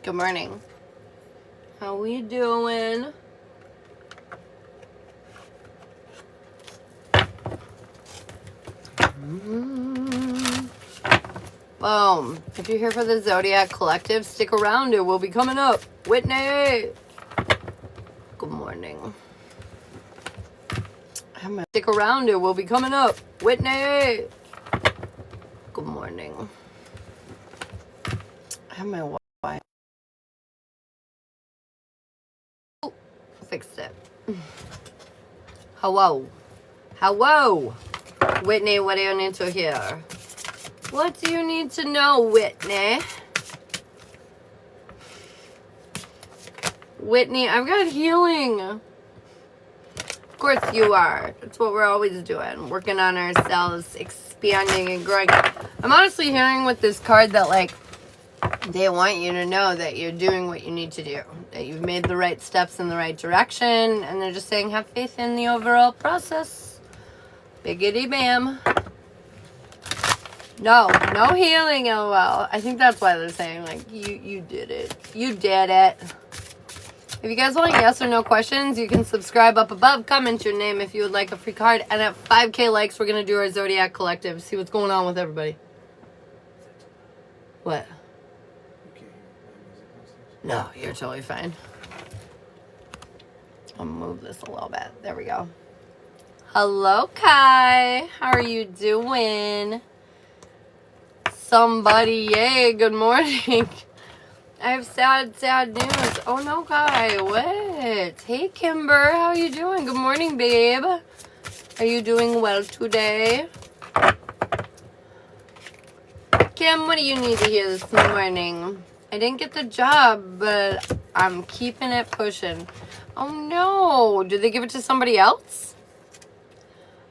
Good morning. How we doing? Boom. If you're here for the Zodiac Collective, stick around. It will be coming up. Whitney. Good morning. Stick around. It will be coming up. Whitney. Good morning. I have my Wi-Fi. Oh, fixed it. Hello. Hello. Whitney, what do you need to hear? What do you need to know, Whitney? Whitney, I've got healing. Of course you are. That's what we're always doing. Working on ourselves, expanding and growing. I'm honestly hearing with this card that, like, they want you to know that you're doing what you need to do. That you've made the right steps in the right direction. And they're just saying, have faith in the overall process. Biggity bam. No healing, LOL. I think that's why they're saying, like, you did it. You did it. If you guys want yes or no questions, you can subscribe up above. Comment your name if you would like a free card. And at 5K likes, we're going to do our Zodiac Collective. See what's going on with everybody. What? No, you're totally fine. I'll move this a little bit. There we go. Hello, Kai. How are you doing? Somebody, yay, good morning. I have sad news. Oh no, Kai, what? Hey, Kimber, how are you doing? Good morning, babe. Are you doing well today? Kim, what do you need to hear this morning? I didn't get the job, but I'm keeping it pushing. Oh no, did they give it to somebody else?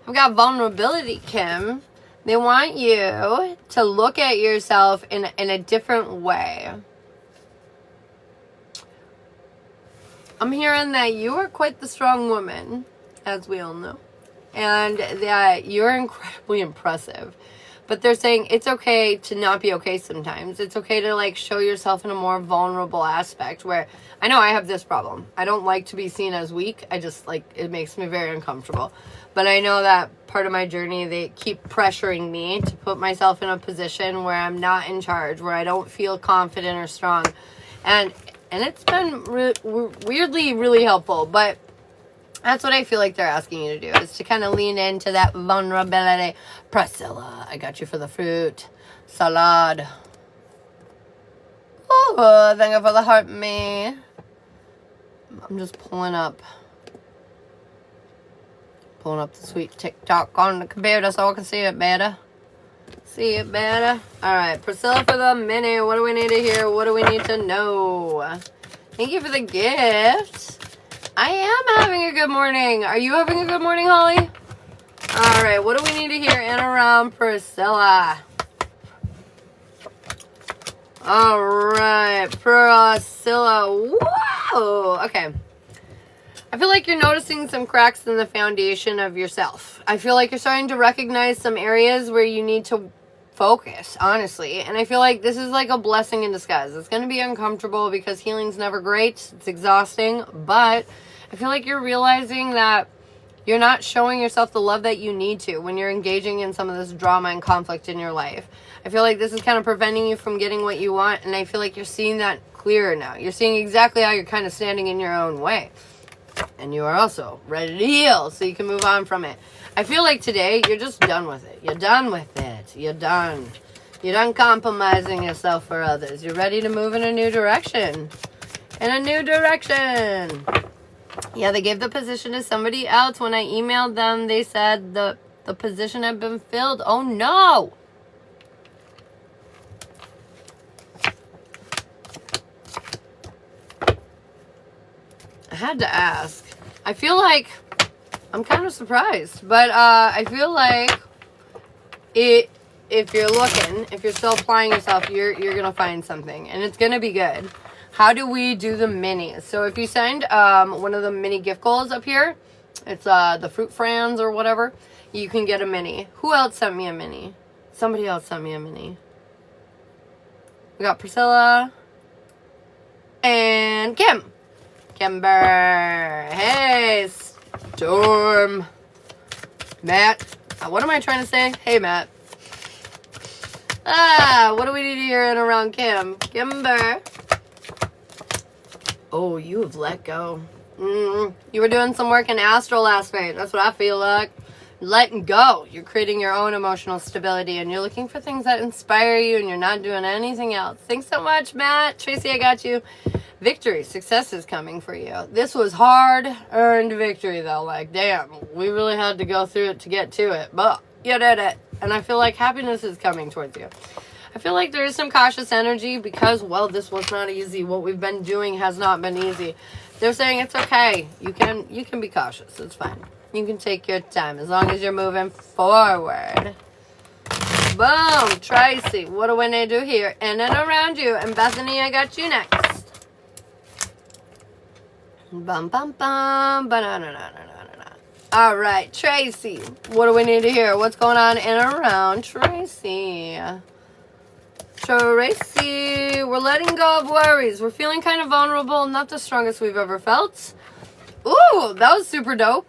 I've got vulnerability, Kim. They want you to look at yourself in a different way. I'm hearing that you are quite the strong woman, as we all know, and that you're incredibly impressive. But they're saying it's okay to not be okay sometimes. It's okay to, like, show yourself in a more vulnerable aspect where I know I have this problem. I don't like to be seen as weak. I just, like, it makes me very uncomfortable. But I know that part of my journey, they keep pressuring me to put myself in a position where I'm not in charge, where I don't feel confident or strong. And it's been weirdly really helpful. But that's what I feel like they're asking you to do, is to kind of lean into that vulnerability. Priscilla, I got you for the fruit salad. Oh, thank you for the heart, me. I'm just pulling up the sweet TikTok on the computer so I can see it better. All right, Priscilla for the mini. What do we need to hear? What do we need to know? Thank you for the gift. I am having a good morning. Are you having a good morning, Holly? All right, what do we need to hear in around Priscilla? All right, Priscilla. Whoa. Okay. I feel like you're noticing some cracks in the foundation of yourself. I feel like you're starting to recognize some areas where you need to focus, honestly. And I feel like this is like a blessing in disguise. It's going to be uncomfortable because healing's never great. It's exhausting. But I feel like you're realizing that you're not showing yourself the love that you need to when you're engaging in some of this drama and conflict in your life. I feel like this is kind of preventing you from getting what you want. And I feel like you're seeing that clearer now. You're seeing exactly how you're kind of standing in your own way. And you are also ready to heal so you can move on from it. I feel like today you're just done with it. You're done with it. You're done. You're done compromising yourself for others. You're ready to move in a new direction. Yeah, they gave the position to somebody else. When I emailed them, they said the position had been filled. Oh, no. I had to ask. I feel like I'm kind of surprised, but I feel like if you're looking, if you're still applying yourself, you're gonna find something, and it's gonna be good. How do we do the minis? So if you send one of the mini gift goals up here, It's the Fruit Franz or whatever. You can get a mini. Who else sent me a mini? Somebody else sent me a mini. We got Priscilla and Kim. Kimber. Hey, Storm. Matt. What am I trying to say? Hey, Matt. What do we need here and around Kim? Kimber. Oh, you have let go. You were doing some work in astral last night. That's what I feel like. Letting go. You're creating your own emotional stability, and you're looking for things that inspire you, and you're not doing anything else. Thanks so much, Matt. Tracy, I got you. Victory. Success is coming for you. This was hard-earned victory, though. Like, damn, we really had to go through it to get to it, but you did it. And I feel like happiness is coming towards you. I feel like there is some cautious energy because, well, this was not easy. What we've been doing has not been easy. They're saying it's okay. You can be cautious. It's fine. You can take your time as long as you're moving forward. Boom. Tracy, what do we need to do here? In and around you. And Bethany, I got you next. Bum, bum, bum. Ba-na-na-na-na-na-na. All right, Tracy, what do we need to hear? What's going on in and around Tracy? Tracy, we're letting go of worries. We're feeling kind of vulnerable. Not the strongest we've ever felt. Ooh, that was super dope.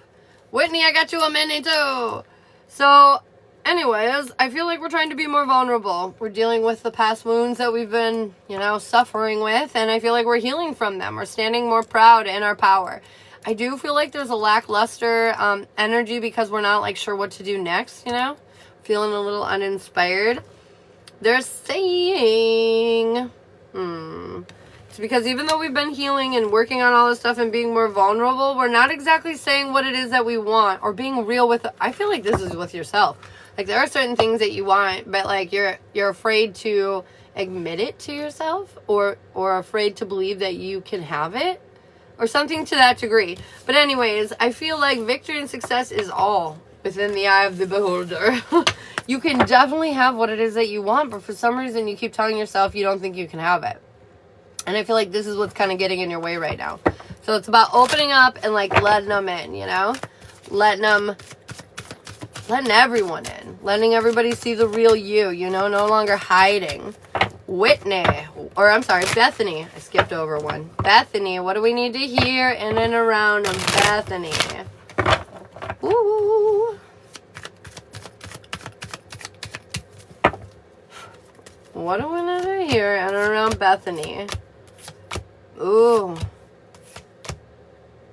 Whitney, I got you a mini too. So, anyways, I feel like we're trying to be more vulnerable. We're dealing with the past wounds that we've been, suffering with. And I feel like we're healing from them. We're standing more proud in our power. I do feel like there's a lackluster energy because we're not sure what to do next, Feeling a little uninspired. They're saying, it's because even though we've been healing and working on all this stuff and being more vulnerable, we're not exactly saying what it is that we want or being real with. I feel like this is with yourself. Like there are certain things that you want, but you're afraid to admit it to yourself or afraid to believe that you can have it or something to that degree. But anyways, I feel like victory and success is all within the eye of the beholder. You can definitely have what it is that you want, but for some reason you keep telling yourself you don't think you can have it. And I feel like this is what's kind of getting in your way right now. So it's about opening up and letting them in, letting everyone in, letting everybody see the real you, no longer hiding. Bethany. I skipped over one. Bethany, what do we need to hear in and around Bethany? Ooh. What do we need to hear in and around Bethany? Ooh.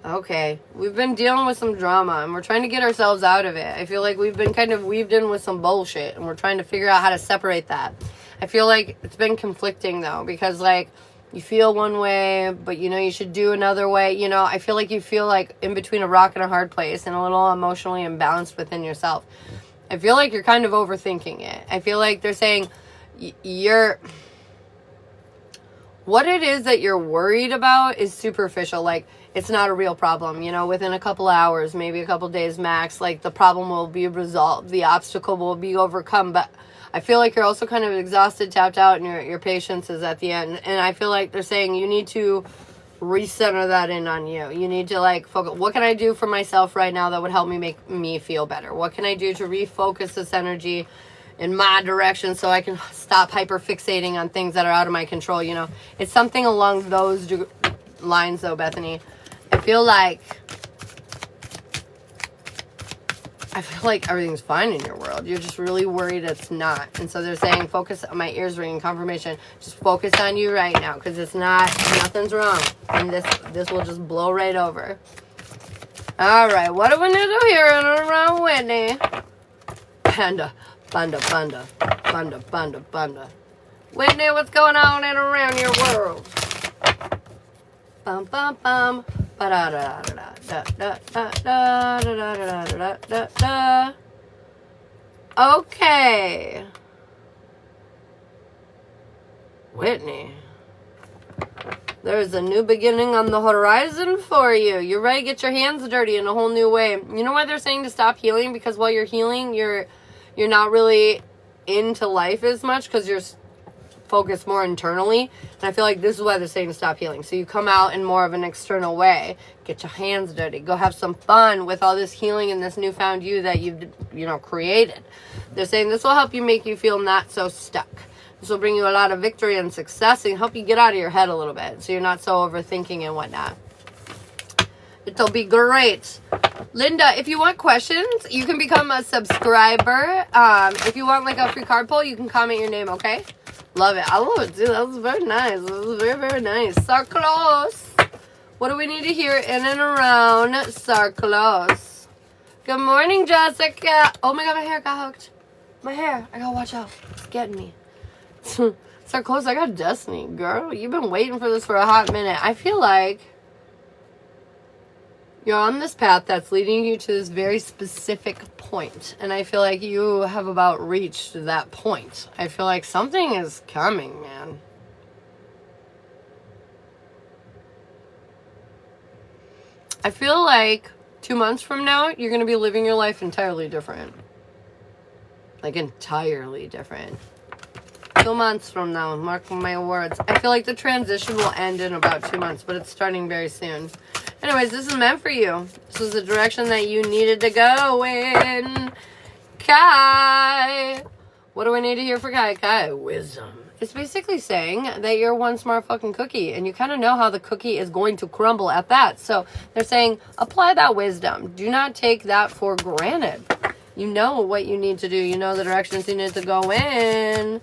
Okay. We've been dealing with some drama and we're trying to get ourselves out of it. I feel like we've been kind of weaved in with some bullshit and we're trying to figure out how to separate that. I feel like it's been conflicting though because you feel one way, but you should do another way. I feel like you feel in between a rock and a hard place and a little emotionally imbalanced within yourself. I feel like you're kind of overthinking it. I feel like they're saying what it is that you're worried about is superficial. It's not a real problem, within a couple hours, maybe a couple days max, the problem will be resolved, the obstacle will be overcome. But I feel like you're also kind of exhausted, tapped out, and your patience is at the end. And I feel like they're saying you need to recenter that in on you. You need to focus. What can I do for myself right now that would help me make me feel better? What can I do to refocus this energy in my direction so I can stop hyper-fixating on things that are out of my control, It's something along those lines, though, Bethany. I feel like everything's fine in your world. You're just really worried it's not. And so they're saying, focus on my ears ringing confirmation. Just focus on you right now because it's nothing's wrong. And this will just blow right over. All right, what do we need to hear in and around Whitney? Panda. Whitney, what's going on in and around your world? Bum bum bum. Okay. Whitney. There's a new beginning on the horizon for you. You're ready to get your hands dirty in a whole new way. You know why they're saying to stop healing? Because while you're healing, you're not really into life as much because you're focus more internally. And I feel like this is why they're saying to stop healing. So you come out in more of an external way. Get your hands dirty. Go have some fun with all this healing and this newfound you that you've, created. They're saying this will help you, make you feel not so stuck. This will bring you a lot of victory and success and help you get out of your head a little bit so you're not so overthinking and whatnot. It'll be great. Linda, if you want questions, you can become a subscriber. If you want like a free card pull, you can comment your name, okay? Love it. I love it, too. That was very nice. That was very, very nice. Sarklos. What do we need to hear in and around Sarklos? Good morning, Jessica. Oh my God, my hair got hooked. My hair. I gotta watch out. It's getting me. Sarklos, I got destiny. Girl, you've been waiting for this for a hot minute. I feel like you're on this path that's leading you to this very specific point. And I feel like you have about reached that point. I feel like something is coming, man. I feel like 2 months from now, you're going to be living your life entirely different. Like, entirely different. 2 months from now, mark my words. I feel like the transition will end in about 2 months, but it's starting very soon. Anyways, this is meant for you. This is the direction that you needed to go in. Kai. What do I need to hear for Kai? Kai, wisdom. It's basically saying that you're one smart fucking cookie, and you kind of know how the cookie is going to crumble at that. So they're saying, apply that wisdom. Do not take that for granted. You know what you need to do. You know the directions you need to go in.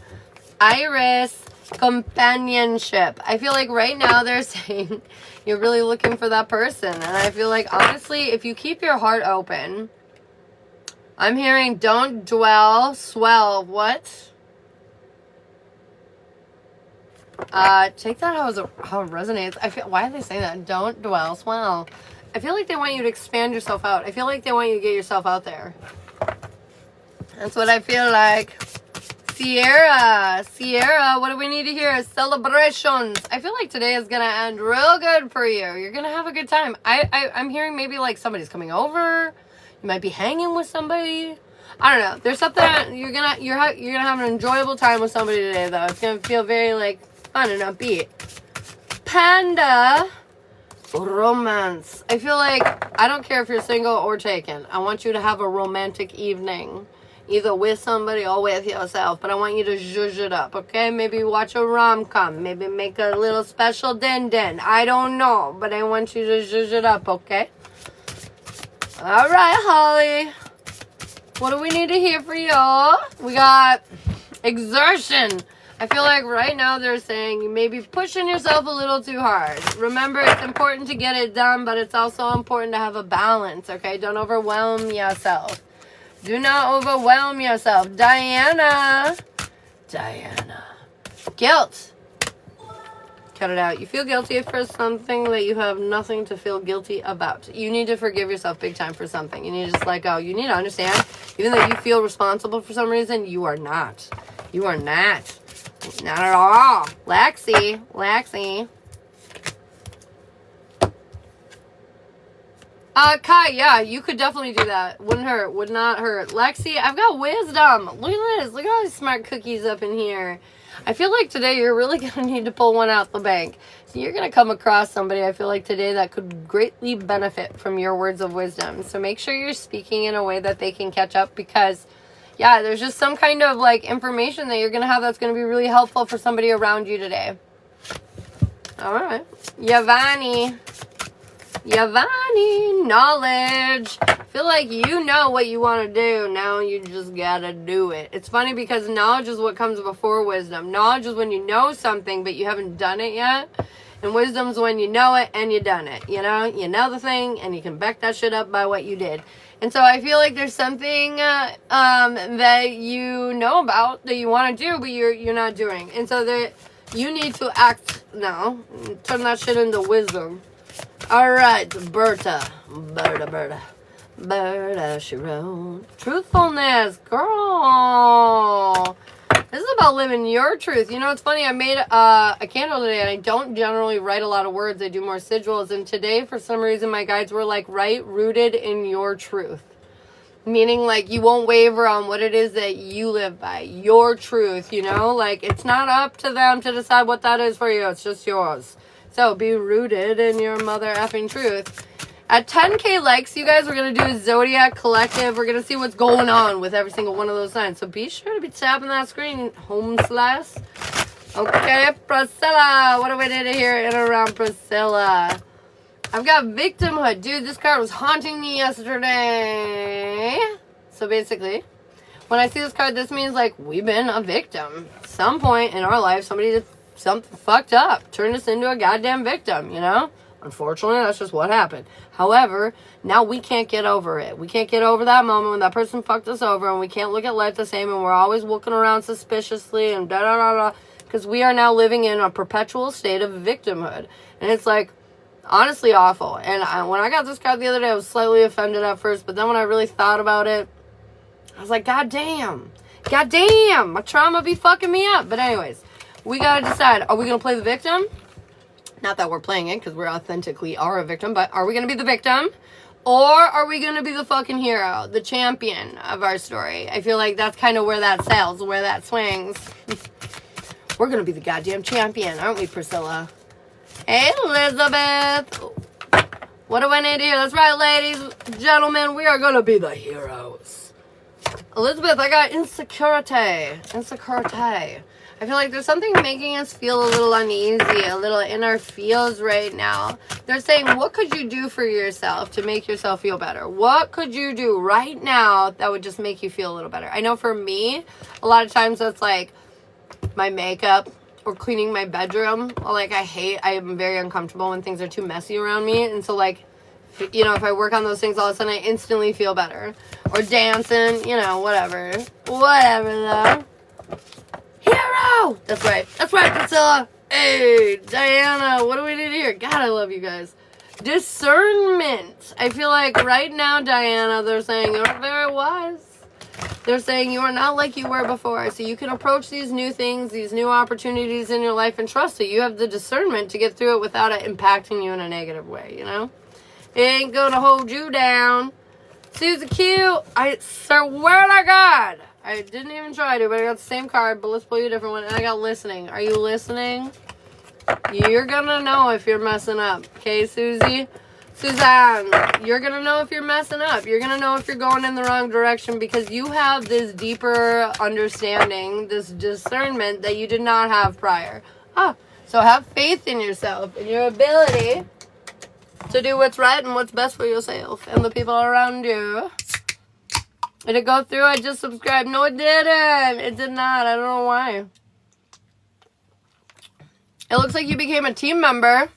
Iris, companionship. I feel like right now they're saying you're really looking for that person. And I feel like, honestly, if you keep your heart open, I'm hearing don't dwell, swell. What? Take that how it resonates. I feel, why are they saying that? Don't dwell, swell. I feel like they want you to expand yourself out. I feel like they want you to get yourself out there. That's what I feel like. Sierra, what do we need to hear? Celebrations. I feel like today is gonna end real good for you. You're gonna have a good time. I'm hearing maybe like somebody's coming over. You might be hanging with somebody. I don't know. There's something you're gonna have an enjoyable time with somebody today though. It's gonna feel very like fun and upbeat. Panda. Romance. I feel like I don't care if you're single or taken. I want you to have a romantic evening. Either with somebody or with yourself. But I want you to zhuzh it up, okay? Maybe watch a rom-com. Maybe make a little special din-din. I don't know. But I want you to zhuzh it up, okay? All right, Holly. What do we need to hear for y'all? We got exertion. I feel like right now they're saying you may be pushing yourself a little too hard. Remember, it's important to get it done, but it's also important to have a balance, okay? Don't overwhelm yourself. Do not overwhelm yourself. Diana. Guilt. Cut it out. You feel guilty for something that you have nothing to feel guilty about. You need to forgive yourself big time for something. You need to just let go. You need to understand, even though you feel responsible for some reason, you are not. You are not. Not at all. Lexi. Kai, yeah, you could definitely do that. Wouldn't hurt. Would not hurt. Lexi, I've got wisdom. Look at this. Look at all these smart cookies up in here. I feel like today you're really going to need to pull one out the bank. So you're going to come across somebody, I feel like today, that could greatly benefit from your words of wisdom. So make sure you're speaking in a way that they can catch up because, yeah, there's just some kind of, like, information that you're going to have that's going to be really helpful for somebody around you today. All right. Yavani, knowledge. I feel like you know what you want to do. Now you just gotta do it. It's funny because knowledge is what comes before wisdom. Knowledge is when you know something but you haven't done it yet. And wisdom is when you know it and you done it. You know the thing and you can back that shit up by what you did. And so I feel like there's something that you know about that you want to do but you're not doing. And so that you need to act now. Turn that shit into wisdom. Alright, Berta, she wrote. Truthfulness, girl. This is about living your truth. You know, it's funny, I made a candle today, and I don't generally write a lot of words. I do more sigils, and today, for some reason, my guides were like, write rooted in your truth. Meaning, like, you won't waver on what it is that you live by. Your truth, you know? Like, it's not up to them to decide what that is for you. It's just yours. So, be rooted in your mother effing truth. At 10K likes, you guys, we're going to do a Zodiac collective. We're going to see what's going on with every single one of those signs. So, be sure to be tapping that screen, home slash. Okay, Priscilla. What do we need to hear in and around Priscilla? I've got victimhood. Dude, this card was haunting me yesterday. So basically, when I see this card, this means, like, we've been a victim. Some point in our life, somebody did something fucked up. Turned us into a goddamn victim, you know? Unfortunately, that's just what happened. However, now we can't get over it. We can't get over that moment when that person fucked us over, and we can't look at life the same, and we're always looking around suspiciously and da-da-da-da. Because we are now living in a perpetual state of victimhood. And it's, like, honestly awful. And when I got this card the other day, I was slightly offended at first, but then when I really thought about it, I was like, God damn, my trauma be fucking me up. But anyways, we gotta decide, are we gonna play the victim? Not that we're playing it, because we're authentically are a victim, but are we gonna be the victim? Or are we gonna be the fucking hero, the champion of our story? I feel like that's kind of where that sails, where that swings. We're gonna be the goddamn champion, aren't we, Priscilla? Hey, Elizabeth. What do I need to hear? That's right, ladies, gentlemen. We are going to be the heroes. Elizabeth, I got insecurity. I feel like there's something making us feel a little uneasy, a little in our feels right now. They're saying, what could you do for yourself to make yourself feel better? What could you do right now that would just make you feel a little better? I know for me, a lot of times that's like my makeup, or cleaning my bedroom. Like, I am very uncomfortable when things are too messy around me. And so, like, you know, if I work on those things all of a sudden, I instantly feel better. Or dancing, you know, whatever. Whatever, though. Hero! That's right, Priscilla. Hey, Diana, what do we need to hear? God, I love you guys. Discernment. I feel like right now, Diana, they're saying you're very wise. They're saying you are not like you were before. So you can approach these new things, these new opportunities in your life, and trust that you have the discernment to get through it without it impacting you in a negative way, you know? It ain't gonna hold you down. Susie Q, I swear to God, I didn't even try to, but I got the same card, but let's pull you a different one. And I got listening. Are you listening? You're gonna know if you're messing up. Okay, Susie? Suzanne, you're going to know if you're messing up. You're going to know if you're going in the wrong direction because you have this deeper understanding, this discernment that you did not have prior. So have faith in yourself and your ability to do what's right and what's best for yourself and the people around you. Did it go through? I just subscribed. No, it didn't. It did not. I don't know why. It looks like you became a team member.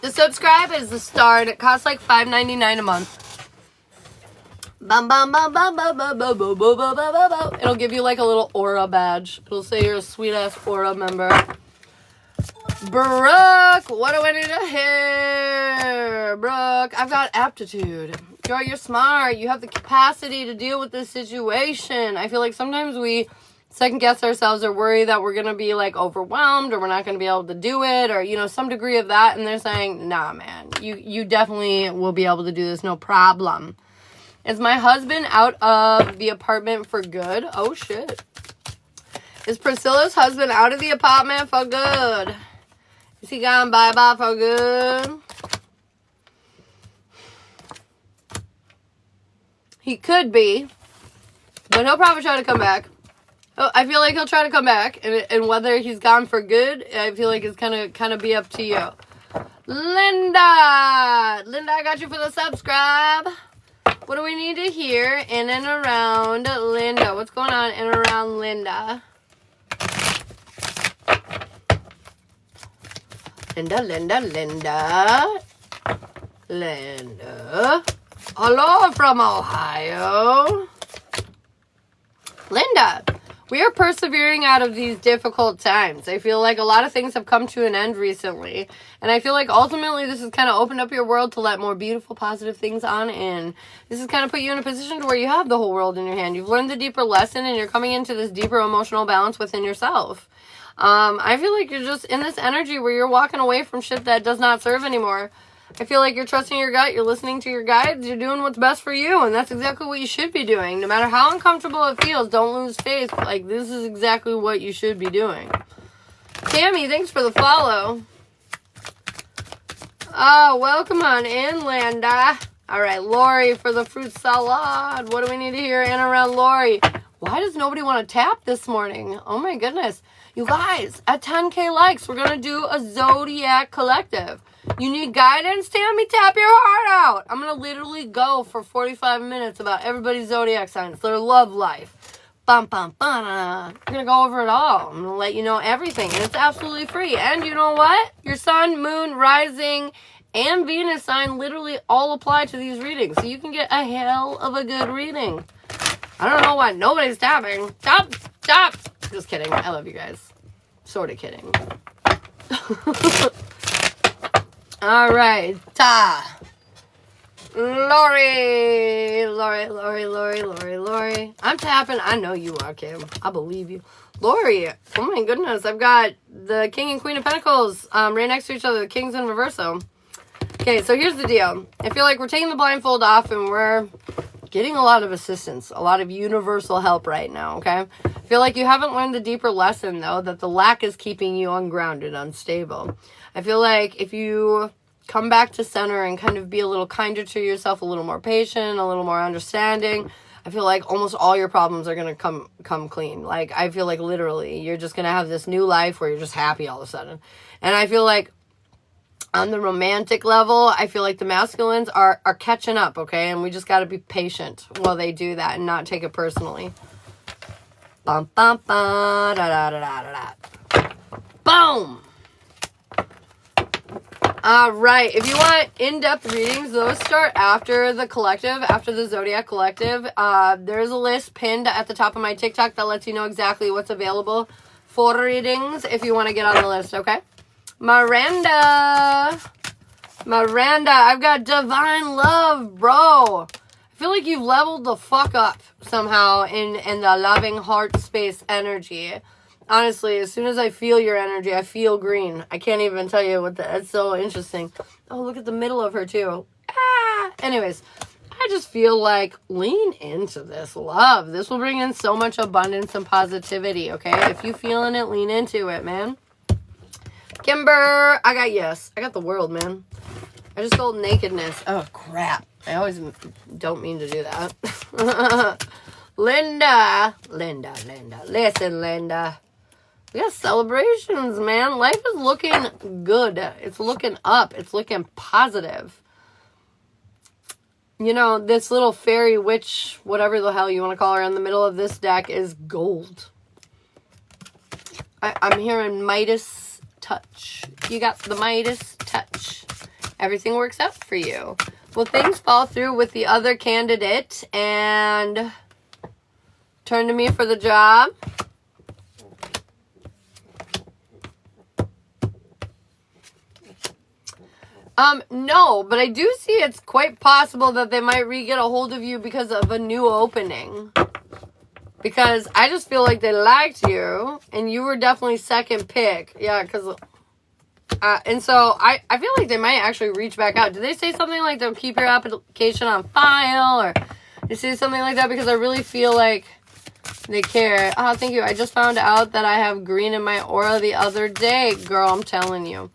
The subscribe is the start. It costs like $5.99 a month. It'll give you like a little aura badge. It'll say you're a sweet ass aura member. Brooke, what do I need to hear? Brooke, I've got aptitude. Girl, you're smart. You have the capacity to deal with this situation. I feel like sometimes we second guess ourselves or worry that we're going to be like overwhelmed or we're not going to be able to do it or, you know, some degree of that. And they're saying, nah, man, you definitely will be able to do this. No problem. Is my husband out of the apartment for good? Oh, shit. Is Priscilla's husband out of the apartment for good? Is he gone bye-bye for good? He could be, but he'll probably try to come back. Oh, I feel like he'll try to come back, and whether he's gone for good, I feel like it's kind of be up to you. Linda, I got you for the subscribe. What do we need to hear in and around Linda? What's going on in and around Linda? Linda. Hello from Ohio. Linda, we are persevering out of these difficult times. I feel like a lot of things have come to an end recently. And I feel like ultimately this has kind of opened up your world to let more beautiful, positive things on in. This has kind of put you in a position to where you have the whole world in your hand. You've learned the deeper lesson and you're coming into this deeper emotional balance within yourself. I feel like you're just in this energy where you're walking away from shit that does not serve anymore. I feel like you're trusting your gut, you're listening to your guides, you're doing what's best for you, and that's exactly what you should be doing. No matter how uncomfortable it feels, don't lose faith. Like, this is exactly what you should be doing. Tammy, thanks for the follow. Oh, welcome on in, Landa. All right, Lori for the fruit salad. What do we need to hear in around Lori? Why does nobody want to tap this morning? Oh my goodness. You guys, at 10K likes, we're going to do a Zodiac collective. You need guidance? Tammy, tap your heart out. I'm going to literally go for 45 minutes about everybody's Zodiac signs, their love life. Bum, bum, bum. I'm going to go over it all. I'm going to let you know everything, and it's absolutely free. And you know what? Your sun, moon, rising, and Venus sign literally all apply to these readings. So you can get a hell of a good reading. I don't know why nobody's tapping. Stop. Just kidding. I love you guys. Sort of kidding. All right. Lori. I'm tapping. I know you are, Kim. I believe you. Lori. Oh my goodness. I've got the King and Queen of Pentacles right next to each other. The King's in reverso. Okay, so here's the deal. I feel like we're taking the blindfold off and we're getting a lot of assistance, a lot of universal help right now, okay? I feel like you haven't learned the deeper lesson, though, that the lack is keeping you ungrounded, unstable. I feel like if you come back to center and kind of be a little kinder to yourself, a little more patient, a little more understanding, I feel like almost all your problems are going to come clean. Like, I feel like literally you're just going to have this new life where you're just happy all of a sudden. And I feel like on the romantic level, I feel like the masculines are catching up, okay? And we just got to be patient while they do that and not take it personally. Bum, bum, bum, da, da, da, da, da. Boom! All right. If you want in-depth readings, those start after the collective, after the Zodiac collective. There's a list pinned at the top of my TikTok that lets you know exactly what's available for readings if you want to get on the list, okay? Miranda, I've got divine love, bro. I feel like you've leveled the fuck up somehow in the loving heart space energy. Honestly, as soon as I feel your energy, I feel green. I can't even tell you what that's so interesting. Oh, look at the middle of her too. Anyways, I just feel like lean into this love. This will bring in so much abundance and positivity, okay? If you feeling it, lean into it, man. Kimber, I got the world, man. I just sold nakedness. Oh, crap. I always don't mean to do that. Linda. Listen, Linda. We got celebrations, man. Life is looking good. It's looking up. It's looking positive. You know, this little fairy witch, whatever the hell you want to call her, in the middle of this deck is gold. I'm hearing Midas touch. You got the Midas touch. Everything works out for you. Will things fall through with the other candidate and turn to me for the job? No, but I do see it's quite possible that they might get a hold of you because of a new opening. Because I just feel like they liked you, and you were definitely second pick. Yeah, because... and so I feel like they might actually reach back out. Did they say something like they'll keep your application on file? Or did they say something like that? Because I really feel like they care. Oh, thank you. I just found out that I have green in my aura the other day. Girl, I'm telling you.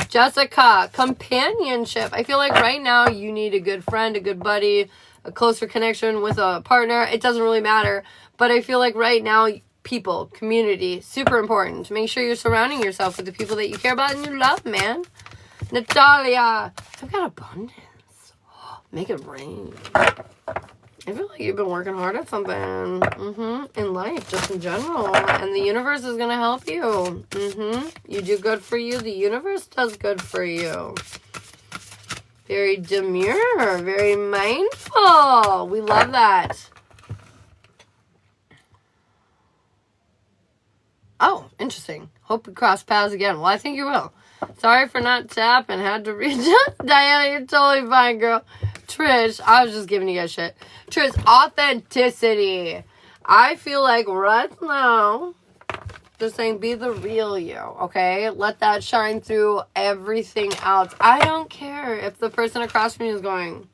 Jessica, companionship. I feel like right now you need a good friend, a good buddy, a closer connection with a partner. It doesn't really matter. But I feel like right now, people, community, super important. Make sure you're surrounding yourself with the people that you care about and you love, man. Natalia, I've got abundance. Make it rain. I feel like you've been working hard at something. In life, just in general. And the universe is going to help you. You do good for you. The universe does good for you. Very demure. Very mindful. We love that. Oh, interesting. Hope we cross paths again. Well, I think you will. Sorry for not tapping. Had to reach out. Diana, you're totally fine, girl. Trish, I was just giving you guys shit. Trish, authenticity. I feel like right now Just saying, be the real you, okay? Let that shine through everything else. I don't care if the person across from me is going,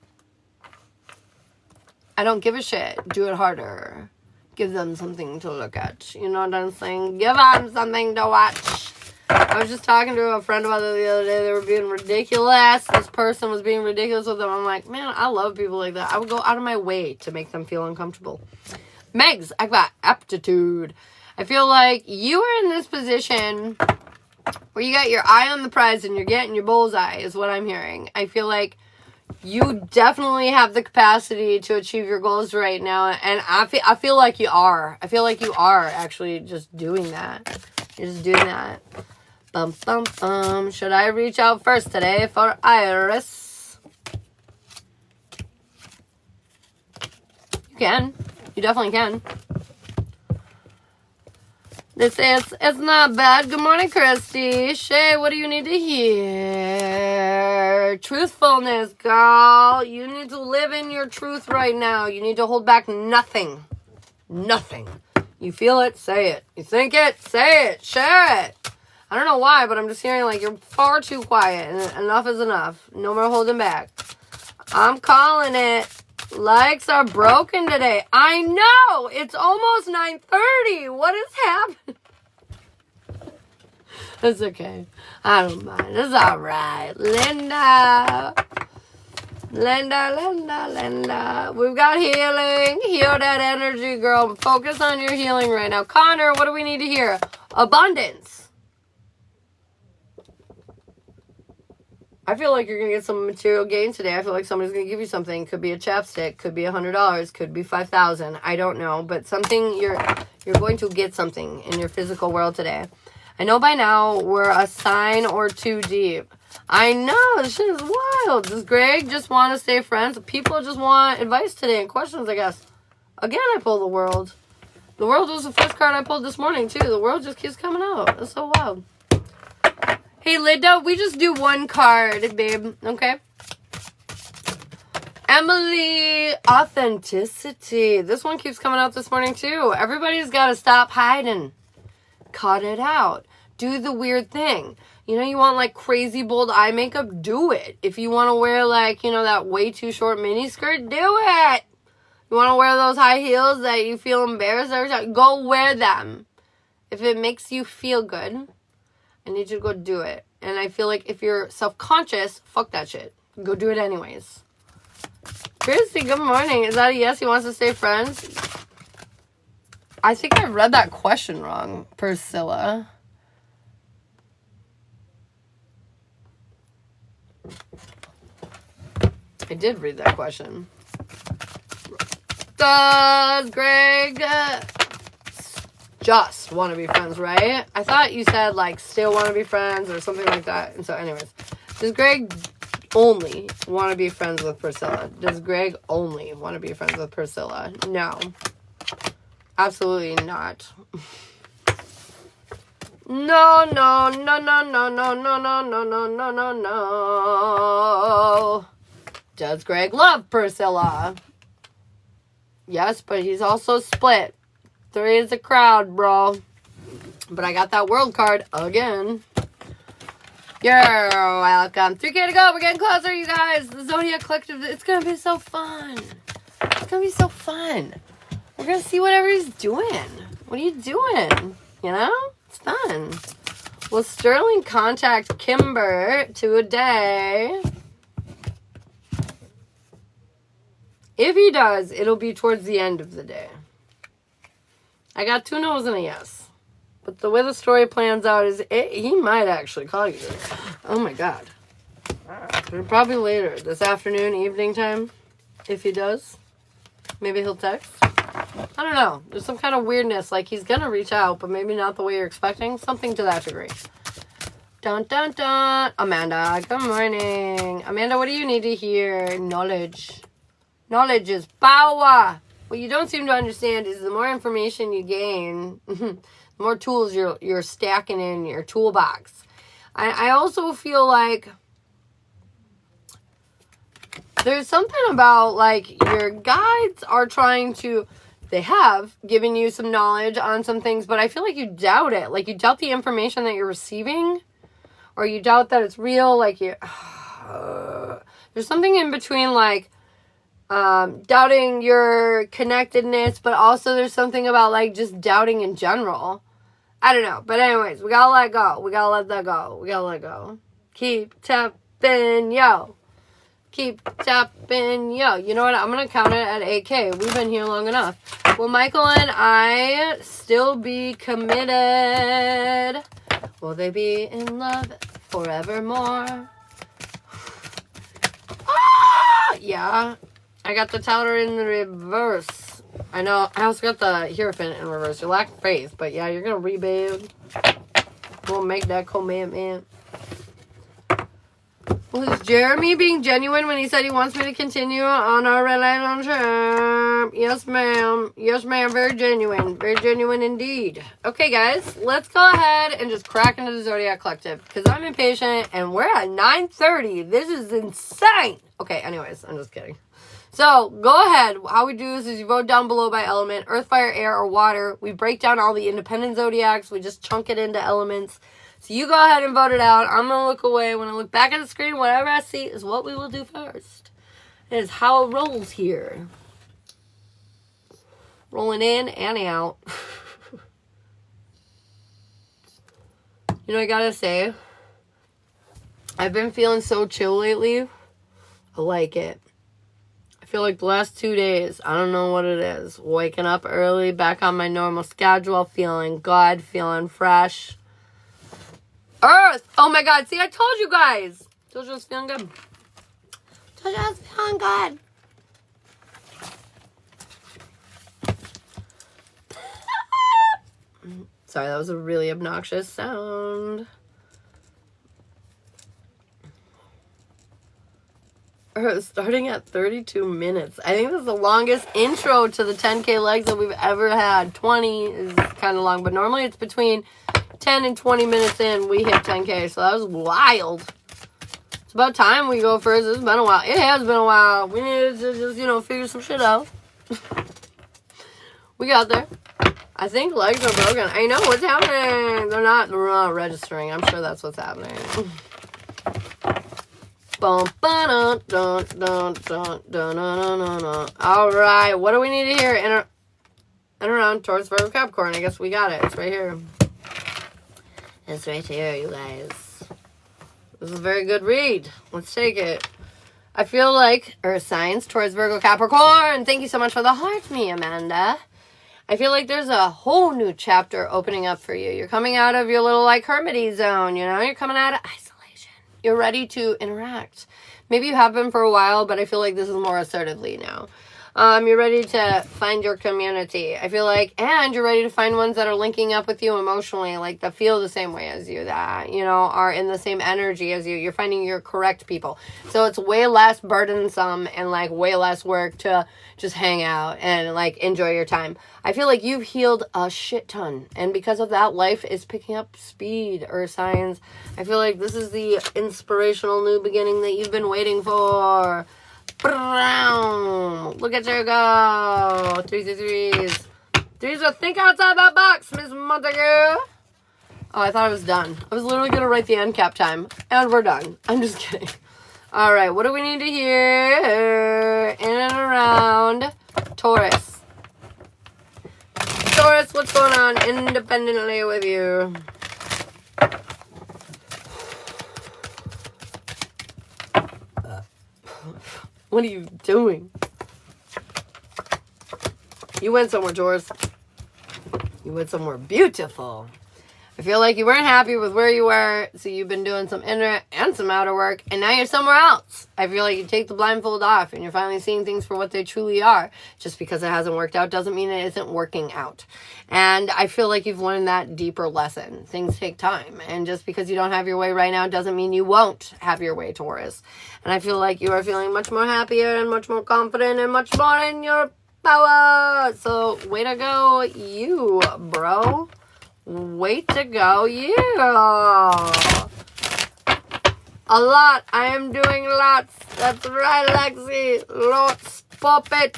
I don't give a shit. Do it harder. Give them something to look at. You know what I'm saying? Give them something to watch. I was just talking to a friend about it the other day. They were being ridiculous. This person was being ridiculous with them. I'm like, man, I love people like that. I would go out of my way to make them feel uncomfortable. Megs, I got aptitude. I feel like you are in this position where you got your eye on the prize and you're getting your bullseye is what I'm hearing. I feel like you definitely have the capacity to achieve your goals right now. And I feel like you are. I feel like you are actually just doing that. You're just doing that. Bum, bum, bum. Should I reach out first today for Iris? You can. You definitely can. They say it's not bad. Good morning, Christy. Shay, what do you need to hear? Truthfulness, girl. You need to live in your truth right now. You need to hold back nothing. Nothing. You feel it, say it. You think it, say it. Share it. I don't know why, but I'm just hearing like you're far too quiet. And enough is enough. No more holding back. I'm calling it. Likes are broken today. I know. It's almost 9:30. What is happening? It's okay. I don't mind. It's all right. Linda. We've got healing. Heal that energy, girl. Focus on your healing right now. Connor, what do we need to hear? Abundance. I feel like you're going to get some material gain today. I feel like somebody's going to give you something. Could be a chapstick. Could be $100. Could be $5,000. I don't know. But something, you're going to get something in your physical world today. I know by now we're a sign or two deep. I know. This shit is wild. Does Greg just want to stay friends? People just want advice today and questions, I guess. Again, I pulled the world. The world was the first card I pulled this morning, too. The world just keeps coming out. It's so wild. Hey, Linda, we just do one card, babe, okay? Emily, authenticity. This one keeps coming out this morning, too. Everybody's got to stop hiding. Cut it out. Do the weird thing. You know, you want, like, crazy bold eye makeup? Do it. If you want to wear, like, you know, that way too short mini skirt, do it. You want to wear those high heels that you feel embarrassed every time? Go wear them. If it makes you feel good, I need you to go do it. And I feel like if you're self-conscious, fuck that shit. Go do it anyways. Christy, good morning. Is that a yes? He wants to stay friends? I think I read that question wrong, Priscilla. I did read that question. Does Greg just want to be friends, right? I thought you said, like, still want to be friends or something like that. And so, anyways, does Greg only want to be friends with Priscilla? Does Greg only want to be friends with Priscilla? No. Absolutely not. No. Does Greg love Priscilla? Yes, but he's also split. 3 is a crowd, bro. But I got that world card again. You're welcome. 3K to go. We're getting closer, you guys. The Zodiac Collective. It's going to be so fun. It's going to be so fun. We're going to see whatever he's doing. What are you doing? You know? It's fun. Will Sterling contact Kimber today? If he does, it'll be towards the end of the day. I got 2 no's and a yes. But the way the story plans out is he might actually call you. Oh my god. Probably later. This afternoon, evening time. If he does. Maybe he'll text. I don't know. There's some kind of weirdness. Like he's going to reach out, but maybe not the way you're expecting. Something to that degree. Dun dun dun. Amanda, good morning. Amanda, what do you need to hear? Knowledge. Knowledge is power. What you don't seem to understand is the more information you gain, the more tools you're stacking in your toolbox. I also feel like there's something about, like, your guides are trying to... they have given you some knowledge on some things, but I feel like you doubt it. Like, you doubt the information that you're receiving, or you doubt that it's real. Like, you, there's something in between, like, doubting your connectedness, but also there's something about, like, just doubting in general. I don't know. But anyways, we gotta let go. We gotta let that go. We gotta let go. Keep tapping, yo. Keep tapping, yo. You know what? I'm going to count it at 8K. We've been here long enough. Will Michael and I still be committed? Will they be in love forevermore? Ah! Yeah. I got the Tower in the reverse. I know. I also got the Hierophant in reverse. You lack faith, but yeah, you're going to rebuild. We'll make that commitment. Was Jeremy being genuine when he said he wants me to continue on our relationship? Yes, ma'am. Yes, ma'am. Very genuine. Very genuine indeed. Okay, guys. Let's go ahead and just crack into the Zodiac Collective, because I'm impatient, and we're at 9:30. This is insane. Okay, anyways. I'm just kidding. So, go ahead. How we do this is you vote down below by element. Earth, fire, air, or water. We break down all the independent zodiacs. We just chunk it into elements. So you go ahead and vote it out. I'm going to look away. When I look back at the screen, whatever I see is what we will do first. It is how it rolls here. Rolling in and out. You know, I gotta say, I've been feeling so chill lately. I like it. I feel like the last 2 days, I don't know what it is. Waking up early, back on my normal schedule, feeling good, feeling fresh. Earth! Oh my god, see, I told you guys! Told you I was feeling good. Told you I was feeling good. Sorry, that was a really obnoxious sound. Earth, starting at 32 minutes. I think this is the longest intro to the 10K legs that we've ever had. 20 is kind of long, but normally it's between 10 and 20 minutes in, we hit 10K, so that was wild. It's about time we go first. It's been a while. It has been a while. We need to just, you know, figure some shit out. We got there. I think legs are broken. I know what's happening. They're not registering. I'm sure that's what's happening. Alright, what do we need to hear? In and around Taurus, Virgo, Capricorn. I guess we got it. It's right here. It's right here, you guys. This is a very good read. Let's take it. I feel like Earth signs, Taurus, Virgo, Capricorn. Thank you so much for the heart, me, Amanda. I feel like there's a whole new chapter opening up for you. You're coming out of your little, like, hermity zone, you know? You're coming out of isolation. You're ready to interact. Maybe you have been for a while, but I feel like this is more assertively now. You're ready to find your community. I feel like, and you're ready to find ones that are linking up with you emotionally, like that feel the same way as you, that, you know, are in the same energy as you. You're finding your correct people. So it's way less burdensome and like way less work to just hang out and like enjoy your time. I feel like you've healed a shit ton. And because of that, life is picking up speed, Earth signs. I feel like this is the inspirational new beginning that you've been waiting for. Look at you go. Threes. Threes are think outside that box, Miss Montague. Oh, I thought I was done. I was literally going to write the end cap time. And we're done. I'm just kidding. All right. What do we need to hear? In and around Taurus. Taurus, what's going on independently with you? What are you doing? You went somewhere, Taurus. You went somewhere beautiful. I feel like you weren't happy with where you were, so you've been doing some inner and some outer work, and now you're somewhere else. I feel like you take the blindfold off, and you're finally seeing things for what they truly are. Just because it hasn't worked out doesn't mean it isn't working out. And I feel like you've learned that deeper lesson. Things take time, and just because you don't have your way right now doesn't mean you won't have your way, Taurus. And I feel like you are feeling much more happier and much more confident and much more in your power. So, way to go, you, bro. Way to go, you. A lot. I am doing lots. That's right, Lexi. Lots. Pop it.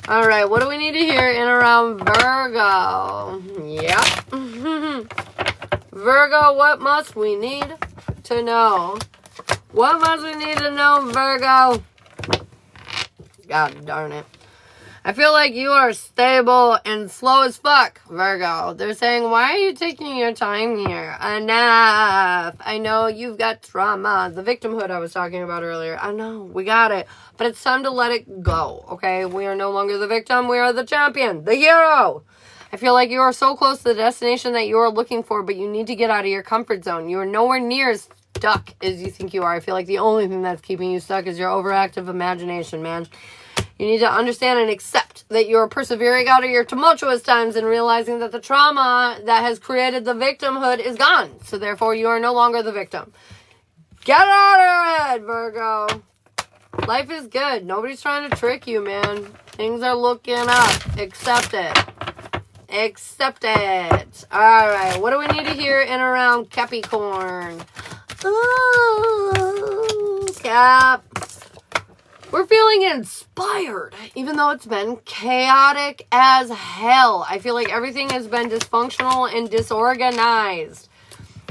All right, what do we need to hear in around Virgo? Yep. Virgo, what must we need to know? What must we need to know, Virgo? God darn it. I feel like you are stable and slow as fuck, Virgo. They're saying, why are you taking your time here? Enough. I know you've got trauma. The victimhood I was talking about earlier. I know, we got it. But it's time to let it go, okay? We are no longer the victim. We are the champion, the hero. I feel like you are so close to the destination that you are looking for, but you need to get out of your comfort zone. You are nowhere near as stuck as you think you are. I feel like the only thing that's keeping you stuck is your overactive imagination, man. You need to understand and accept that you're persevering out of your tumultuous times and realizing that the trauma that has created the victimhood is gone. So therefore, you are no longer the victim. Get it out of your head, Virgo. Life is good. Nobody's trying to trick you, man. Things are looking up. Accept it. Accept it. All right. What do we need to hear in around Capricorn? Ooh, Cap. We're feeling inspired, even though it's been chaotic as hell. I feel like everything has been dysfunctional and disorganized.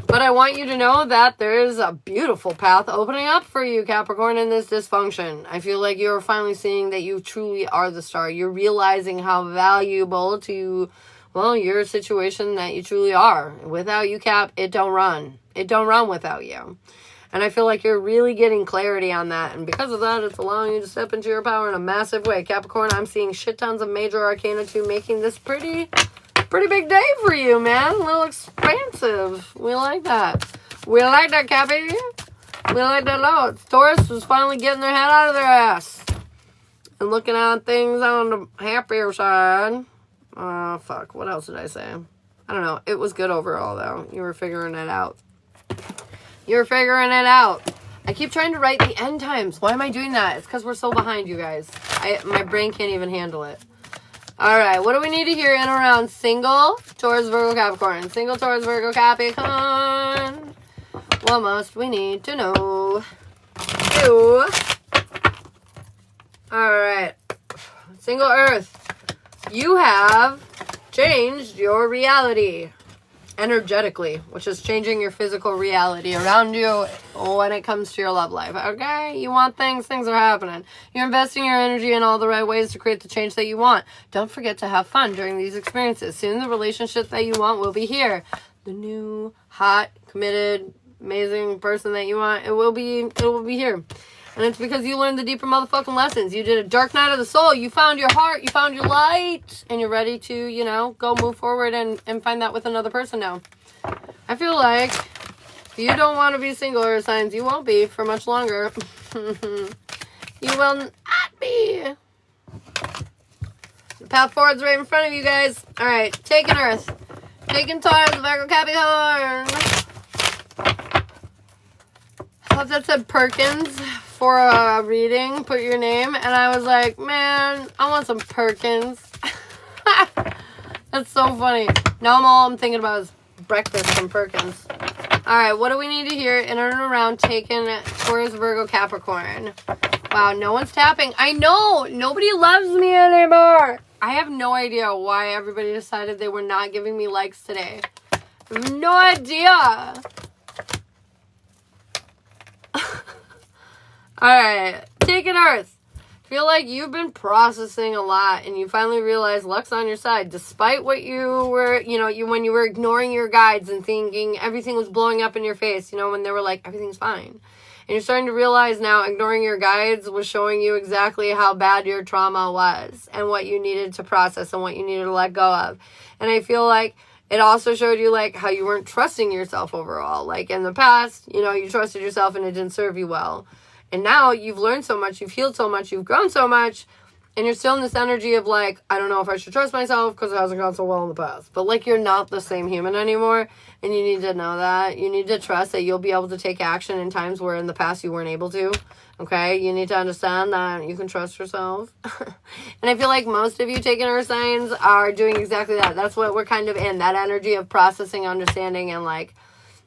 But I want you to know that there is a beautiful path opening up for you, Capricorn, in this dysfunction. I feel like you're finally seeing that you truly are the star. You're realizing how valuable to, well, your situation that you truly are. Without you, Cap, it don't run. It don't run without you. And I feel like you're really getting clarity on that. And because of that, it's allowing you to step into your power in a massive way. Capricorn, I'm seeing shit tons of major arcana too, making this pretty big day for you, man. A little expansive. We like that. We like that, Cappy. We like that load. Taurus was finally getting their head out of their ass. And looking at things on the happier side. Oh, fuck. What else did I say? I don't know. It was good overall, though. You were figuring it out. You're figuring it out. I keep trying to write the end times. Why am I doing that? It's because we're so behind, you guys. My brain can't even handle it. All right. What do we need to hear in around single Taurus, Virgo, Capricorn? Single Taurus, Virgo, Capricorn. What must we need to know? You. All right. Single Earth. You have changed your reality. Energetically, which is changing your physical reality around you when it comes to your love life. Okay? You want things are happening. You're investing your energy in all the right ways to create the change that you want. Don't forget to have fun during these experiences. Soon the relationship that you want will be here. The new, hot, committed, amazing person that you want, it will be here. And it's because you learned the deeper motherfucking lessons. You did a dark night of the soul. You found your heart. You found your light. And you're ready to, you know, go move forward and find that with another person now. I feel like if you don't want to be single, Earth signs, you won't be for much longer. You will not be. The path forward's right in front of you guys. All right. Taking Earth. Taking Taurus, Virgo, Capricorn. I thought that said Perkins for a reading, put your name, and I was like, man, I want some Perkins. That's so funny. Now all I'm thinking about is breakfast from Perkins. All right, what do we need to hear in and around taking Taurus, Virgo, Capricorn? Wow, no one's tapping. I know, nobody loves me anymore. I have no idea why everybody decided they were not giving me likes today. I have no idea. Alright, taking Earth. Feel like you've been processing a lot and you finally realize luck's on your side. Despite what you were, when you were ignoring your guides and thinking everything was blowing up in your face, when they were like, everything's fine. And you're starting to realize now ignoring your guides was showing you exactly how bad your trauma was and what you needed to process and what you needed to let go of. And I feel like it also showed you like how you weren't trusting yourself overall. Like in the past, you trusted yourself and it didn't serve you well. And now you've learned so much, you've healed so much, you've grown so much, and you're still in this energy of like, I don't know if I should trust myself because it hasn't gone so well in the past. But like you're not the same human anymore, and you need to know that. You need to trust that you'll be able to take action in times where in the past you weren't able to. Okay? You need to understand that you can trust yourself. And I feel like most of you taking Earth signs are doing exactly that. That's what we're kind of in, that energy of processing, understanding, and like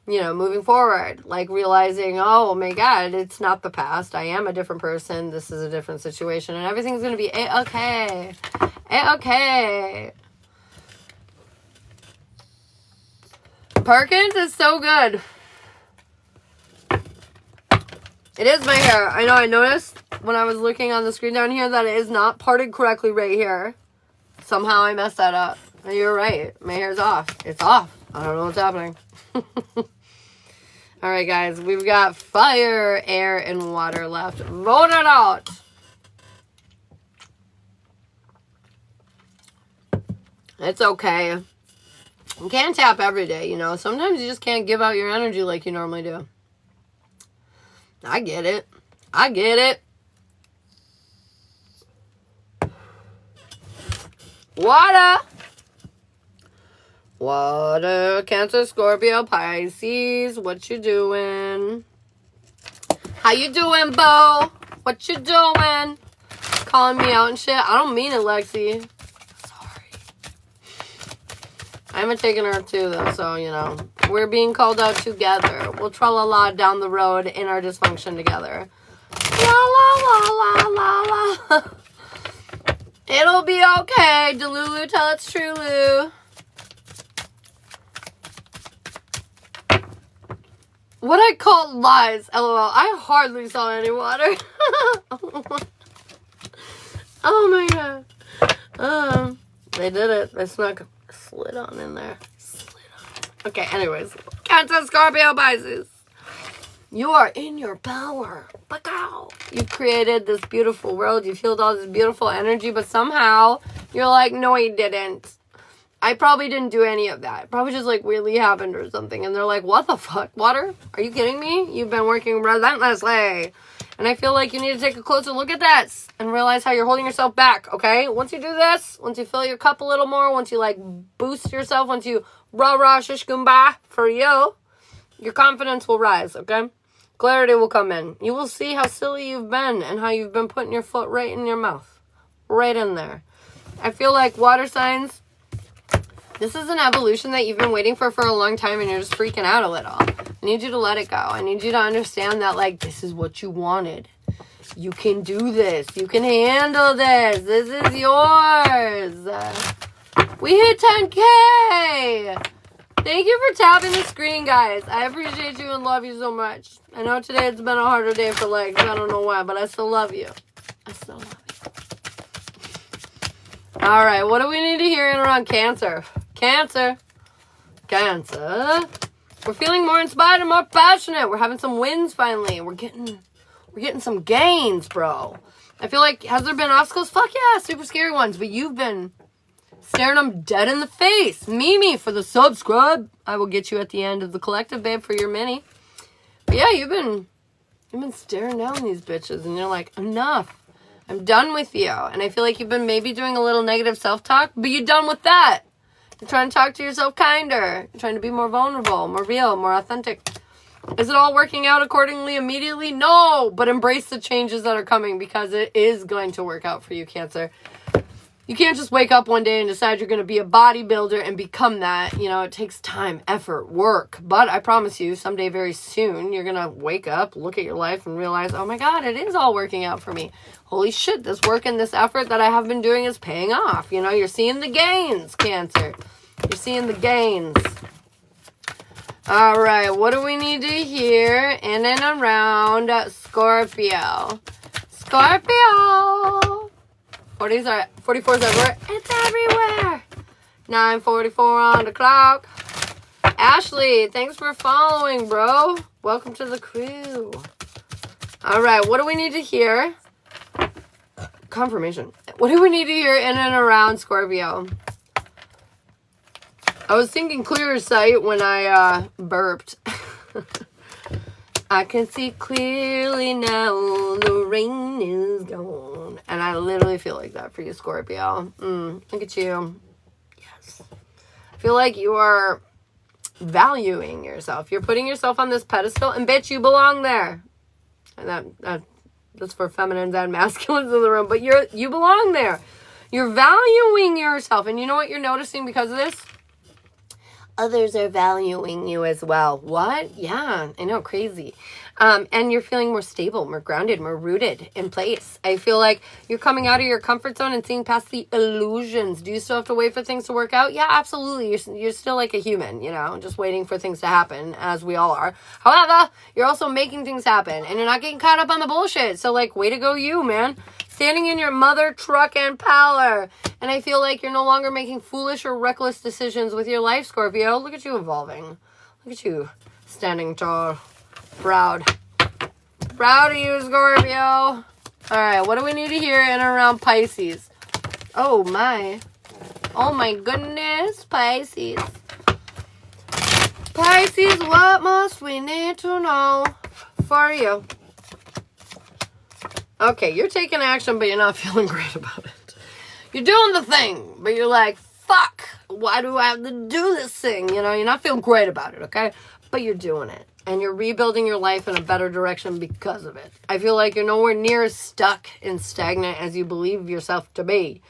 you know, moving forward, like realizing, oh my God, it's not the past. I am a different person. This is a different situation, and everything's going to be A-okay. A-okay. Perkins is so good. It is my hair. I know I noticed when I was looking on the screen down here that it is not parted correctly right here. Somehow I messed that up. You're right. My hair's off. It's off. I don't know what's happening. All right, guys. We've got fire, air, and water left. Vote it out. It's okay. You can't tap every day, you know. Sometimes you just can't give out your energy like you normally do. I get it. I get it. Water. Water, Cancer, Scorpio, Pisces. What you doing? How you doing, Bo? What you doing? Calling me out and shit. I don't mean it, Lexi. Sorry. I'm taking her too, though, so, you know. We're being called out together. We'll tra-la-la down the road in our dysfunction together. La-la-la-la-la-la. It'll be okay. Delulu, tell it's true, Lou. What I call lies, LOL. I hardly saw any water. Oh my God. They did it. They snuck a slit on in there. Okay, anyways. Cancer, Scorpio, Pisces. You are in your power. You've created this beautiful world. You've healed all this beautiful energy, but somehow you're like, no, he didn't. I probably didn't do any of that. It probably just like weirdly happened or something. And they're like, what the fuck? Water? Are you kidding me? You've been working relentlessly. And I feel like you need to take a closer look at this and realize how you're holding yourself back, okay? Once you do this, once you fill your cup a little more, once you like boost yourself, once you rah-rah shish kumbah for you, your confidence will rise, okay? Clarity will come in. You will see how silly you've been and how you've been putting your foot right in your mouth. Right in there. I feel like water signs, this is an evolution that you've been waiting for a long time and you're just freaking out a little. I need you to let it go. I need you to understand that, like, this is what you wanted. You can do this. You can handle this. This is yours. We hit 10K. Thank you for tapping the screen, guys. I appreciate you and love you so much. I know today it's been a harder day for legs. I don't know why, but I still love you. I still love you. All right, what do we need to hear in around Cancer? Cancer. Cancer. We're feeling more inspired and more passionate. We're having some wins finally. We're getting some gains, bro. I feel like, has there been obstacles? Fuck yeah, super scary ones. But you've been staring them dead in the face. Mimi for the subscribe. I will get you at the end of the collective, babe, for your mini. But yeah, you've been staring down these bitches, and you're like, enough. I'm done with you. And I feel like you've been maybe doing a little negative self-talk, but you're done with that. You're trying to talk to yourself kinder. You're trying to be more vulnerable, more real, more authentic. Is it all working out accordingly immediately? No, but embrace the changes that are coming because it is going to work out for you, Cancer. You can't just wake up one day and decide you're going to be a bodybuilder and become that. You know, it takes time, effort, work. But I promise you, someday very soon, you're going to wake up, look at your life, and realize, oh my God, it is all working out for me. Holy shit, this work and this effort that I have been doing is paying off. You know, you're seeing the gains, Cancer. You're seeing the gains. All right, what do we need to hear in and around Scorpio? Scorpio! 44's everywhere. It's everywhere. 9:44 on the clock. Ashley, thanks for following, bro. Welcome to the crew. All right, what do we need to hear? Confirmation. What do we need to hear in and around Scorpio? I was thinking clearer sight when I burped. I can see clearly now, the rain is gone. And I literally feel like that for you, Scorpio. Look at you. Yes. I feel like you are valuing yourself. You're putting yourself on this pedestal, and bitch, you belong there. And that's for feminines and masculines in the room, but you belong there. You're valuing yourself. And you know what you're noticing because of this? others are valuing you as well. What? Yeah, I know, crazy. And you're feeling more stable, more grounded, more rooted in place. I feel like you're coming out of your comfort zone and seeing past the illusions. Do you still have to wait for things to work out? Yeah, absolutely. You're still like a human, you know, just waiting for things to happen, as we all are. However, you're also making things happen, and you're not getting caught up on the bullshit. So, like, way to go you, man. Standing in your mother truck and power. And I feel like you're no longer making foolish or reckless decisions with your life, Scorpio. Look at you evolving. Look at you standing tall. Proud. Proud of you, Scorpio. All right, what do we need to hear in and around Pisces? Oh, my. Oh, my goodness, Pisces. Pisces, what must we need to know for you? Okay, you're taking action, but you're not feeling great about it. You're doing the thing, but you're like, fuck, why do I have to do this thing? You know, you're not feeling great about it, okay? But you're doing it. And you're rebuilding your life in a better direction because of it. I feel like you're nowhere near as stuck and stagnant as you believe yourself to be.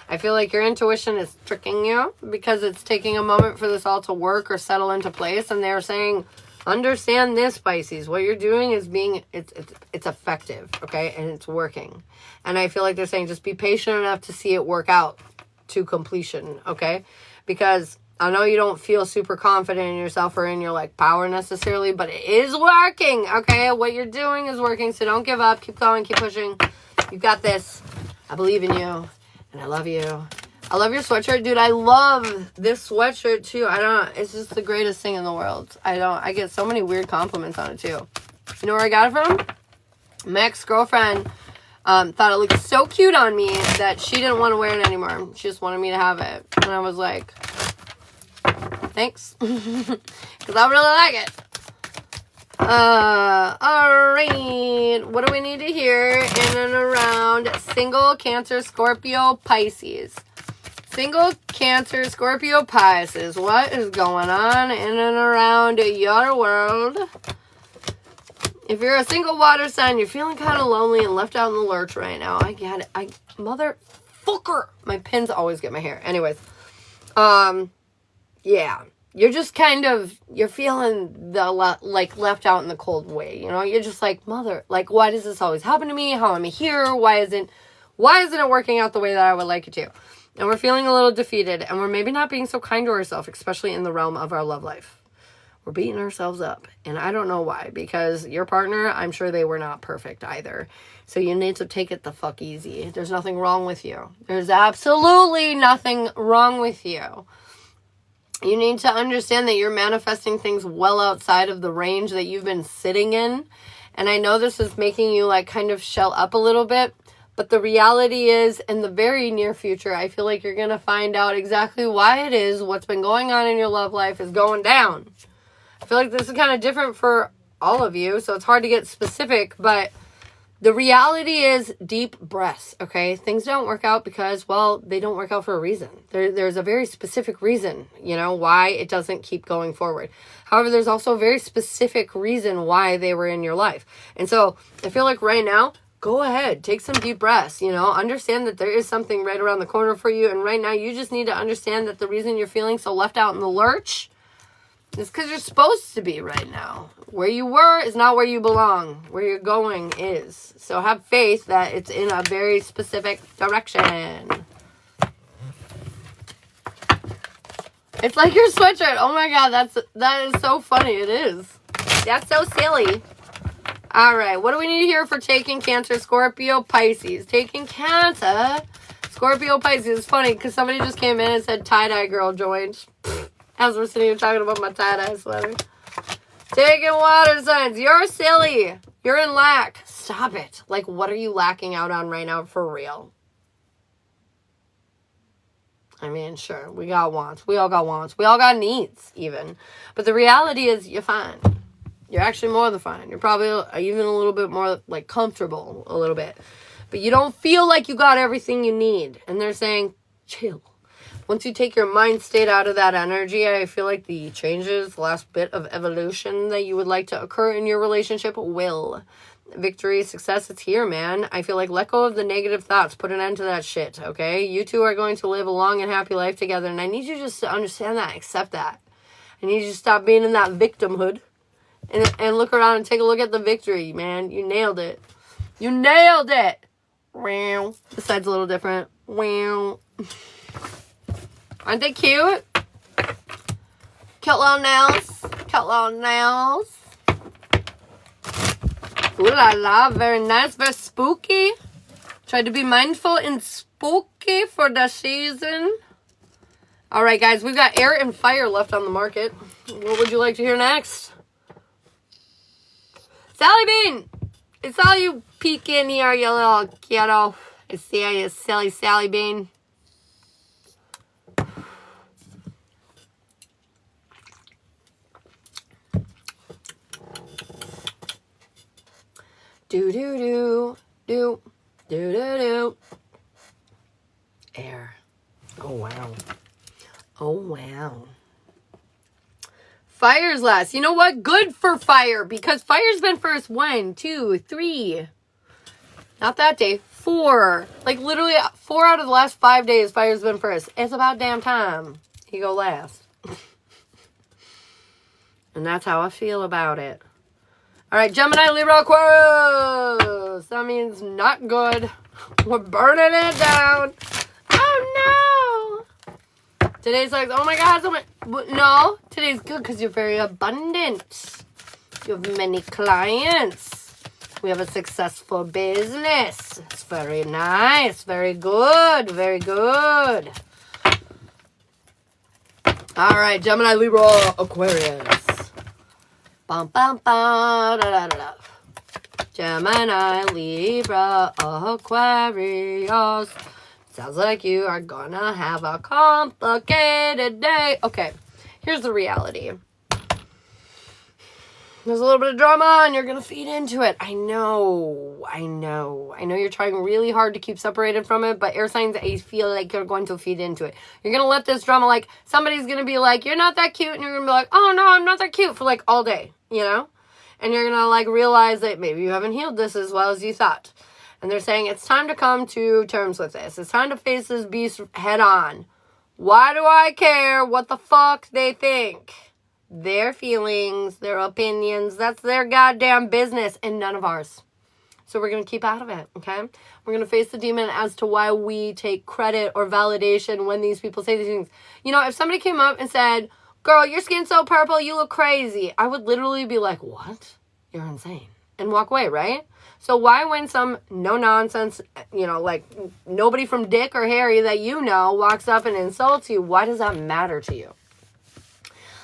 I feel like your intuition is tricking you because it's taking a moment for this all to work or settle into place. And they're saying, understand this, Pisces. What you're doing is it's effective, okay? And it's working. And I feel like they're saying just be patient enough to see it work out to completion, okay? Because I know you don't feel super confident in yourself or in your, like, power necessarily, but it is working, okay? What you're doing is working, so don't give up. Keep going, keep pushing. You got this. I believe in you, and I love you. I love your sweatshirt, dude. I love this sweatshirt, too. It's just the greatest thing in the world. I get so many weird compliments on it, too. You know where I got it from? My ex-girlfriend thought it looked so cute on me that she didn't want to wear it anymore. She just wanted me to have it. And I was like, thanks. Because I really like it. Alright. What do we need to hear in and around single Cancer, Scorpio, Pisces? Single Cancer, Scorpio, Pisces. What is going on in and around your world? If you're a single water sign, you're feeling kind of lonely and left out in the lurch right now. I get it. Motherfucker. My pins always get my hair. Anyways. Yeah. You're just kind of, you're feeling like left out in the cold way. You know, you're just like, why does this always happen to me? How am I here? Why isn't it working out the way that I would like it to? And we're feeling a little defeated, and we're maybe not being so kind to ourselves, especially in the realm of our love life. We're beating ourselves up, and I don't know why, because your partner, I'm sure they were not perfect either. So you need to take it the fuck easy. There's nothing wrong with you. There's absolutely nothing wrong with you. You need to understand that you're manifesting things well outside of the range that you've been sitting in. And I know this is making you like kind of shell up a little bit. But the reality is, in the very near future, I feel like you're going to find out exactly why it is what's been going on in your love life is going down. I feel like this is kind of different for all of you. So it's hard to get specific. But the reality is deep breaths, okay? Things don't work out because, well, they don't work out for a reason. There's a very specific reason, you know, why it doesn't keep going forward. However, there's also a very specific reason why they were in your life. And so I feel like right now, go ahead, take some deep breaths, you know, understand that there is something right around the corner for you. And right now you just need to understand that the reason you're feeling so left out in the lurch is because you're supposed to be right now. Where you were is not where you belong. Where you're going is. So have faith that it's in a very specific direction. It's like your sweatshirt. Oh my God, that is so funny. It is. That's so silly. All right, what do we need to hear for taking Cancer, Scorpio, Pisces? Taking Cancer, Scorpio, Pisces. It's funny because somebody just came in and said tie-dye girl joined. As we're sitting here talking about my tie-dye sweater. Taking water signs. You're silly. You're in lack. Stop it. Like, what are you lacking out on right now for real? I mean, sure, we got wants. We all got wants. We all got needs, even. But the reality is you're fine. You're actually more than fine. You're probably even a little bit more, like, comfortable a little bit. But you don't feel like you got everything you need. And they're saying, chill. Once you take your mind state out of that energy, I feel like the changes, the last bit of evolution that you would like to occur in your relationship will. Victory, success, it's here, man. I feel like let go of the negative thoughts. Put an end to that shit, okay? You two are going to live a long and happy life together, and I need you just to understand that, accept that. And you just stop being in that victimhood. And look around and take a look at the victory, man. You nailed it. You nailed it. Wow. The side's a little different. Wow. Aren't they cute? Cute little nails. Cute little nails. Ooh la la. Very nice. Very spooky. Tried to be mindful and spooky for the season. All right, guys. We've got air and fire left on the market. What would you like to hear next? Sally Bean! I saw you peek in here, you little kiddo. I see you, silly Sally Bean. Do. Air. Oh, wow. Oh, wow. Fire's last. You know what? Good for fire, because fire's been first 1, 2, 3. Not that day. 4. Like literally 4 out of the last 5 days, fire's been first. It's about damn time you go last. And that's how I feel about it. All right, Gemini, Libra, Aquarius. That means not good. We're burning it down. Oh, no. Today's like, oh, my God. No, today's good because you're very abundant. You have many clients. We have a successful business. It's very nice. Very good. Very good. All right, Gemini, Libra, Aquarius. Bum, bum, bum, da, da, da, da. Gemini, Libra, Aquarius. Sounds like you are gonna have a complicated day. Okay, here's the reality. There's a little bit of drama and you're gonna feed into it. I know you're trying really hard to keep separated from it, but air signs, I feel like you're going to feed into it. You're gonna let this drama, like, somebody's gonna be like, you're not that cute, and you're gonna be like, oh no, I'm not that cute, for like all day, you know? And you're gonna like realize that maybe you haven't healed this as well as you thought. And they're saying it's time to come to terms with this. It's time to face this beast head on. Why do I care what the fuck they think? Their feelings, their opinions, that's their goddamn business and none of ours. So we're going to keep out of it, okay? We're going to face the demon as to why we take credit or validation when these people say these things. You know, if somebody came up and said, girl, your skin's so purple, you look crazy, I would literally be like, what? You're insane. And walk away, right? So why when some no-nonsense, you know, like nobody from Dick or Harry that you know walks up and insults you, why does that matter to you?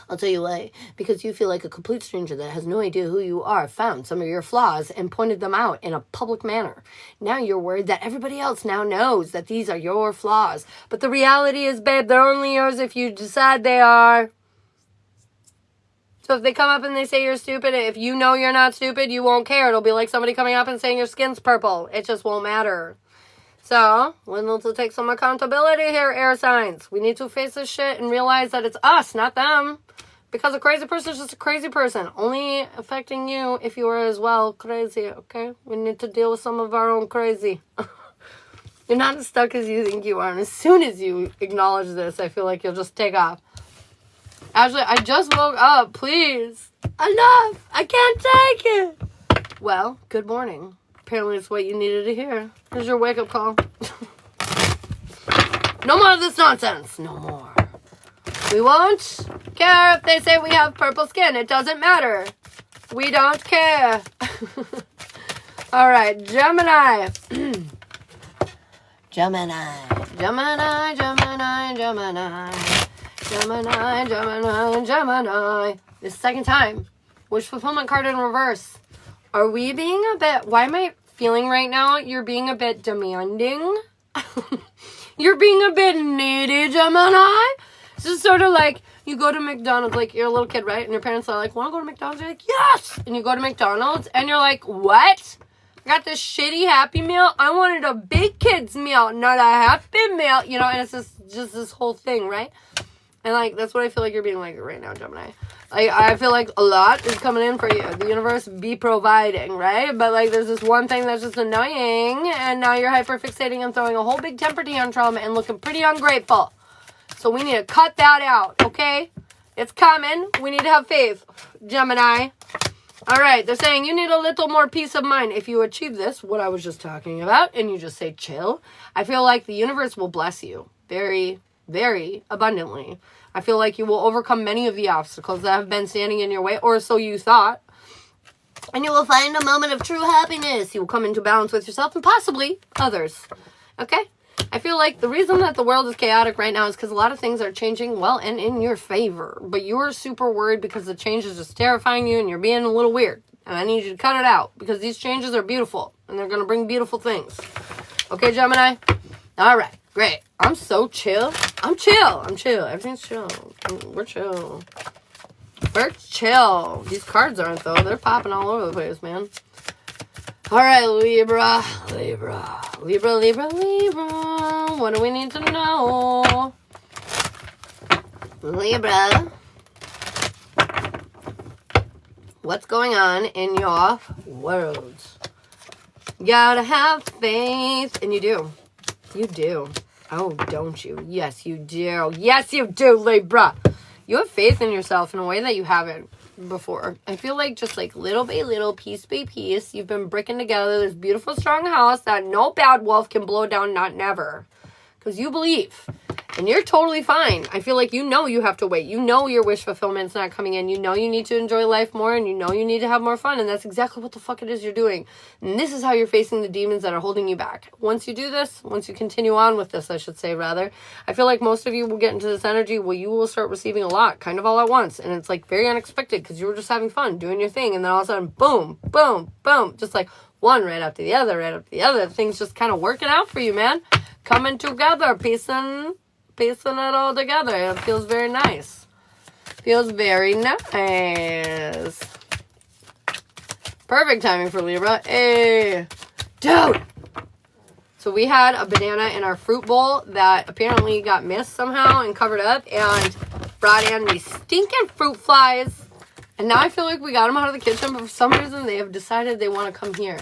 I'll tell you why. Because you feel like a complete stranger that has no idea who you are found some of your flaws and pointed them out in a public manner. Now you're worried that everybody else now knows that these are your flaws. But the reality is, babe, they're only yours if you decide they are. So if they come up and they say you're stupid, if you know you're not stupid, you won't care. It'll be like somebody coming up and saying your skin's purple. It just won't matter. So, we need to take some accountability here, air signs. We need to face this shit and realize that it's us, not them. Because a crazy person is just a crazy person. Only affecting you if you are as well crazy, okay? We need to deal with some of our own crazy. You're not as stuck as you think you are. And as soon as you acknowledge this, I feel like you'll just take off. Ashley, I just woke up. Please. Enough. I can't take it. Well, good morning. Apparently it's what you needed to hear. Here's your wake-up call. No more of this nonsense. No more. We won't care if they say we have purple skin. It doesn't matter. We don't care. All right, Gemini. Gemini. Gemini, Gemini, Gemini. Gemini, Gemini, Gemini. This second time. Wish fulfillment card in reverse. Are we being a bit... Why am I feeling right now? You're being a bit demanding. You're being a bit needy, Gemini. It's just sort of like you go to McDonald's, like you're a little kid, right? And your parents are like, want to go to McDonald's? You're like, yes! And you go to McDonald's and you're like, what? I got this shitty Happy Meal. I wanted a big kid's meal, not a Happy Meal. You know, and it's just this whole thing, right? And like, that's what I feel like you're being like right now, Gemini. I feel like a lot is coming in for you. The universe be providing, right? But like there's this one thing that's just annoying. And now you're hyperfixating and throwing a whole big temper tantrum and looking pretty ungrateful. So we need to cut that out, okay? It's coming. We need to have faith, Gemini. All right, they're saying you need a little more peace of mind. If you achieve this, what I was just talking about, and you just say chill, I feel like the universe will bless you very, very abundantly. I feel like you will overcome many of the obstacles that have been standing in your way, or so you thought. And you will find a moment of true happiness. You will come into balance with yourself and possibly others. Okay? I feel like the reason that the world is chaotic right now is because a lot of things are changing well and in your favor. But you're super worried because the change is just terrifying you and you're being a little weird. And I need you to cut it out because these changes are beautiful and they're going to bring beautiful things. Okay, Gemini? All right. Great. I'm so chill. I'm chill. Everything's chill. We're chill. We're chill. These cards aren't, though. They're popping all over the place, man. All right, Libra. What do we need to know? Libra. What's going on in your world? You gotta have faith. And you do. You do. Oh, don't you? Yes, you do. Yes, you do, Libra. You have faith in yourself in a way that you haven't before. I feel like just like little by little, piece by piece, you've been bricking together this beautiful, strong house that no bad wolf can blow down, not never. Because you believe. And you're totally fine. I feel like you know you have to wait. You know your wish fulfillment's not coming in. You know you need to enjoy life more and you know you need to have more fun. And that's exactly what the fuck it is you're doing. And this is how you're facing the demons that are holding you back. Once you do this, once you continue on with this, I should say rather, I feel like most of you will get into this energy where you will start receiving a lot kind of all at once. And it's like very unexpected because you were just having fun doing your thing. And then all of a sudden, boom, boom, boom. Just like one right after the other, right after the other. Things just kind of working out for you, man. Coming together, piecing it all together. It feels very nice. Feels very nice. Perfect timing for Libra. Hey, dude. So we had a banana in our fruit bowl that apparently got missed somehow and covered up and brought in these stinking fruit flies. And now I feel like we got them out of the kitchen, but for some reason they have decided they want to come here.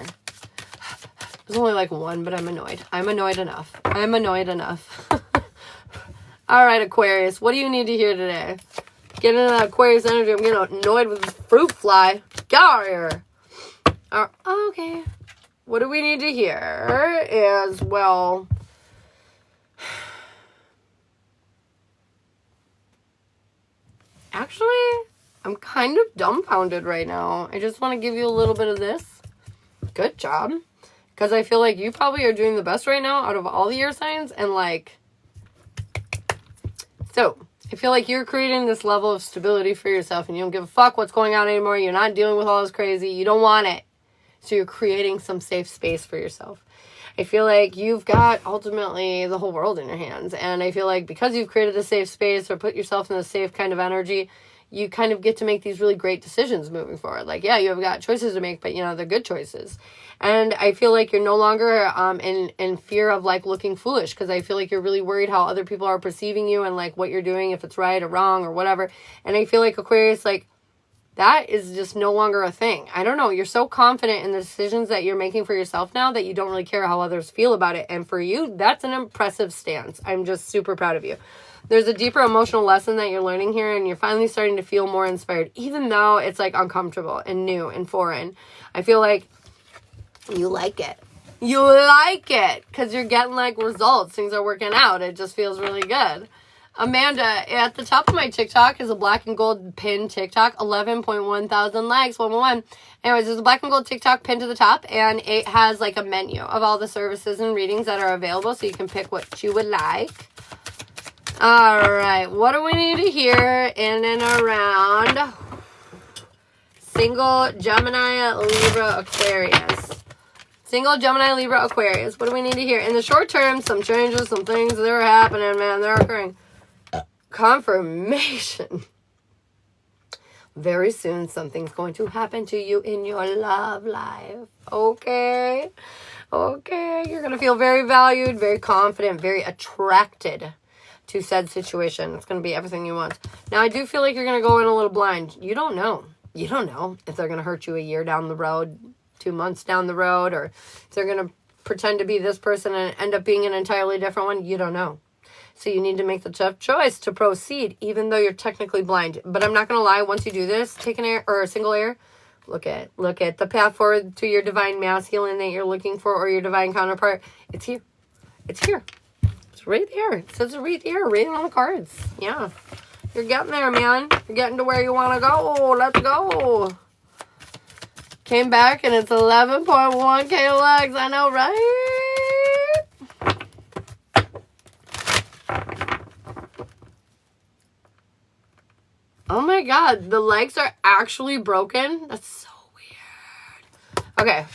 There's only like one, but I'm annoyed. I'm annoyed enough. All right, Aquarius, what do you need to hear today? Get into that Aquarius energy. I'm getting annoyed with this fruit fly. Get out of here. Okay. What do we need to hear is, well, actually, I'm kind of dumbfounded right now. I just want to give you a little bit of this. Good job. Because I feel like you probably are doing the best right now out of all the air signs. And like, so I feel like you're creating this level of stability for yourself and you don't give a fuck what's going on anymore. You're not dealing with all this crazy. You don't want it. So you're creating some safe space for yourself. I feel like you've got ultimately the whole world in your hands. And I feel like because you've created a safe space or put yourself in a safe kind of energy, you kind of get to make these really great decisions moving forward. Like, yeah, you have got choices to make, but you know, they're good choices. And I feel like you're no longer in fear of like looking foolish because I feel like you're really worried how other people are perceiving you and like what you're doing, if it's right or wrong or whatever. And I feel like Aquarius, like, that is just no longer a thing. I don't know. You're so confident in the decisions that you're making for yourself now that you don't really care how others feel about it. And for you, that's an impressive stance. I'm just super proud of you. There's a deeper emotional lesson that you're learning here and you're finally starting to feel more inspired, even though it's like uncomfortable and new and foreign. I feel like you like it. You like it because you're getting like results. Things are working out. It just feels really good. Amanda, at the top of my TikTok is a black and gold pin TikTok, 11.1 thousand likes, 111. Anyways, there's a black and gold TikTok pinned to the top, and it has like a menu of all the services and readings that are available, so you can pick what you would like. All right, what do we need to hear in and around single Gemini, Libra, Aquarius? Single Gemini, Libra, Aquarius. What do we need to hear? In the short term, some changes, some things that are happening, man. They're occurring. Confirmation. Very soon something's going to happen to you in your love life. Okay. You're going to feel very valued, very confident, very attracted to said situation. It's going to be everything you want. Now, I do feel like you're going to go in a little blind. You don't know if they're going to hurt you a year down the road, 2 months down the road, or if they're going to pretend to be this person and end up being an entirely different one. You don't know. So you need to make the tough choice to proceed, even though you're technically blind. But I'm not going to lie, once you do this, take an air or a single air, look at the path forward to your divine masculine that you're looking for, or your divine counterpart. It's here. It's here. It's right there. It says it right there, right on the cards. Yeah. You're getting there, man. You're getting to where you want to go. Let's go. Came back and it's 11.1K likes. I know, right? Oh my God, the legs are actually broken. That's so weird. Okay,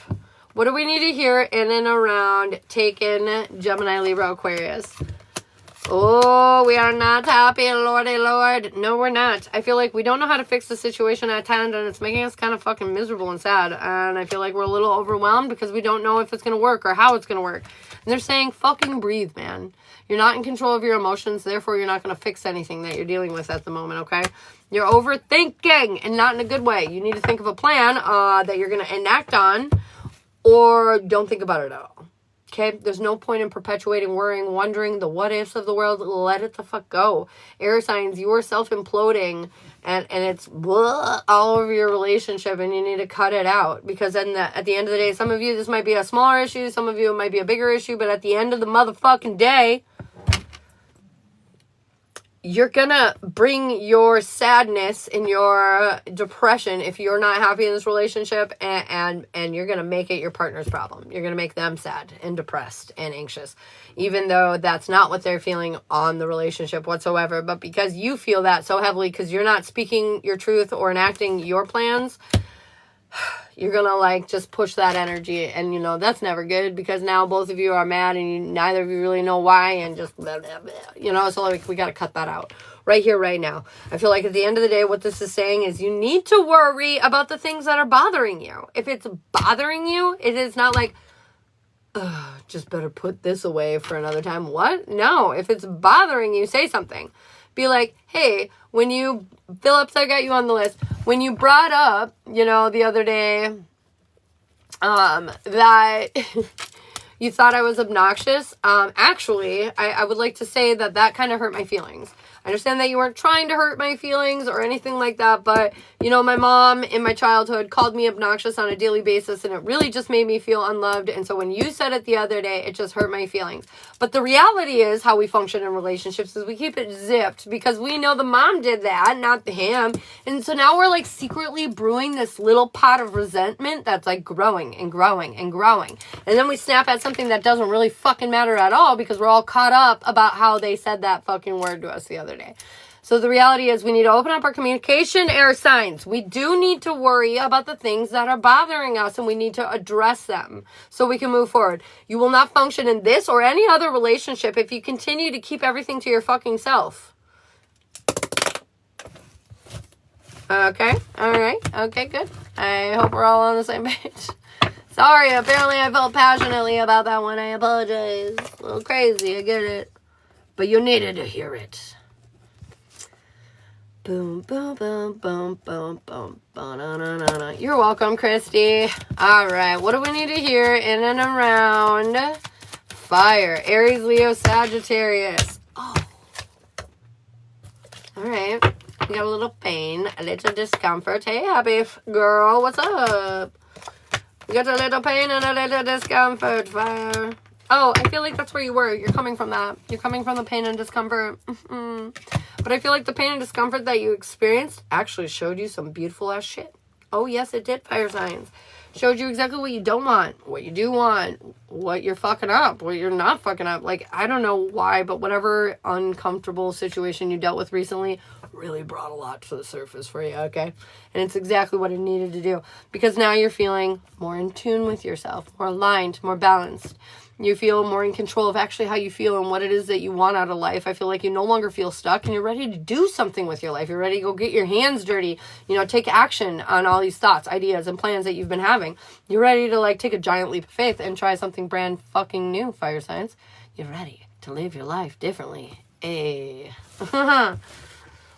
what do we need to hear in and around Taken, Gemini, Libra, Aquarius? Oh, we are not happy, Lordy Lord. No, we're not. I feel like we don't know how to fix the situation at hand, and it's making us kind of fucking miserable and sad. And I feel like we're a little overwhelmed because we don't know if it's going to work or how it's going to work. And they're saying, fucking breathe, man. You're not in control of your emotions, therefore you're not going to fix anything that you're dealing with at the moment, okay? You're overthinking, and not in a good way. You need to think of a plan that you're going to enact on, or don't think about it at all. Okay, there's no point in perpetuating, worrying, wondering, the what ifs of the world. Let it the fuck go. Air signs, you are self-imploding, and it's blah, all over your relationship, and you need to cut it out. Because then at the end of the day, some of you, this might be a smaller issue, some of you, it might be a bigger issue, but at the end of the motherfucking day, you're gonna bring your sadness and your depression if you're not happy in this relationship, and you're gonna make it your partner's problem. You're gonna make them sad and depressed and anxious, even though that's not what they're feeling on the relationship whatsoever. But because you feel that so heavily, because you're not speaking your truth or enacting your plans, you're gonna like just push that energy, and you know that's never good, because now both of you are mad and neither of you really know why, and just blah, blah, blah, you know. So like we got to cut that out right here, right now. I feel like at the end of the day, what this is saying is you need to worry about the things that are bothering you. If it's bothering you, it is not like, just better put this away for another time. What? No, if it's bothering you, say something. Be like, hey, when you, Phillips, I got you on the list. When you brought up, you know, the other day, that you thought I was obnoxious. Actually, I would like to say that kind of hurt my feelings. I understand that you weren't trying to hurt my feelings or anything like that, but, you know, my mom in my childhood called me obnoxious on a daily basis, and it really just made me feel unloved. And so when you said it the other day, it just hurt my feelings. But the reality is how we function in relationships is we keep it zipped because we know the mom did that, not him. And so now we're like secretly brewing this little pot of resentment that's like growing and growing and growing. And then we snap at something that doesn't really fucking matter at all because we're all caught up about how they said that fucking word to us the other day. So the reality is we need to open up our communication, air signs. We do need to worry about the things that are bothering us, and we need to address them so we can move forward. You will not function in this or any other relationship if you continue to keep everything to your fucking self. Okay. All right. Okay, good. I hope we're all on the same page. Sorry, apparently I felt passionately about that one. I apologize. A little crazy, I get it. But you needed to hear it. Boom, boom, boom, boom, boom, boom, ba-na-na-na-na. You're welcome, Christy. All right, what do we need to hear in and around fire? Aries, Leo, Sagittarius. Oh. All right. We got a little pain, a little discomfort. Hey, happy girl, what's up? We got a little pain and a little discomfort. Fire. Oh, I feel like that's where you were. You're coming from that. You're coming from the pain and discomfort. But I feel like the pain and discomfort that you experienced actually showed you some beautiful ass shit. Oh, yes, it did, fire signs. Showed you exactly what you don't want, what you do want, what you're fucking up, what you're not fucking up. Like, I don't know why, but whatever uncomfortable situation you dealt with recently really brought a lot to the surface for you, okay? And it's exactly what it needed to do. Because now you're feeling more in tune with yourself, more aligned, more balanced. You feel more in control of actually how you feel and what it is that you want out of life. I feel like you no longer feel stuck and you're ready to do something with your life. You're ready to go get your hands dirty, you know, take action on all these thoughts, ideas, and plans that you've been having. You're ready to like take a giant leap of faith and try something brand fucking new, fire signs. You're ready to live your life differently. Hey.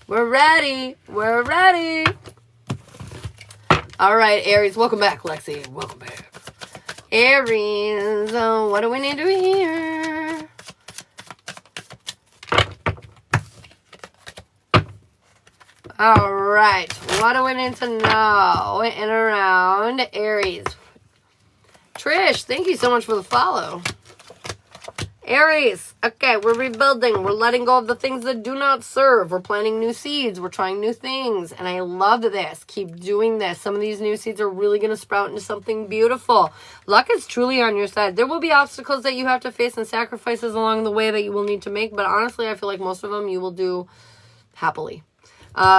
We're ready. We're ready. All right, Aries, welcome back, Lexi. Welcome back. Aries, what do we need to hear? All right. What do we need to know in and around Aries? Trish, thank you so much for the follow. Aries, okay, we're rebuilding. We're letting go of the things that do not serve. We're planting new seeds. We're trying new things. And I love this. Keep doing this. Some of these new seeds are really going to sprout into something beautiful. Luck is truly on your side. There will be obstacles that you have to face and sacrifices along the way that you will need to make. But honestly, I feel like most of them you will do happily.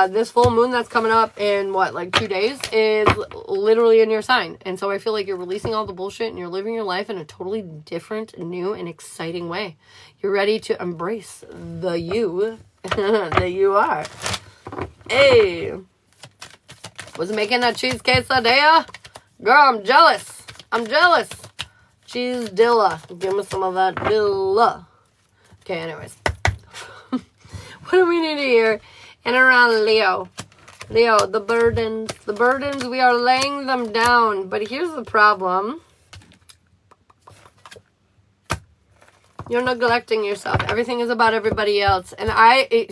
This full moon that's coming up in, like 2 days is literally in your sign. And so I feel like you're releasing all the bullshit and you're living your life in a totally different, new, and exciting way. You're ready to embrace the you that you are. Hey. Was making a cheese quesadilla? Girl, I'm jealous. I'm jealous. Cheese dilla. Give me some of that dilla. Okay, anyways. What do we need to hear? And around Leo. Leo, the burdens, we are laying them down. But here's the problem. You're neglecting yourself. Everything is about everybody else. And I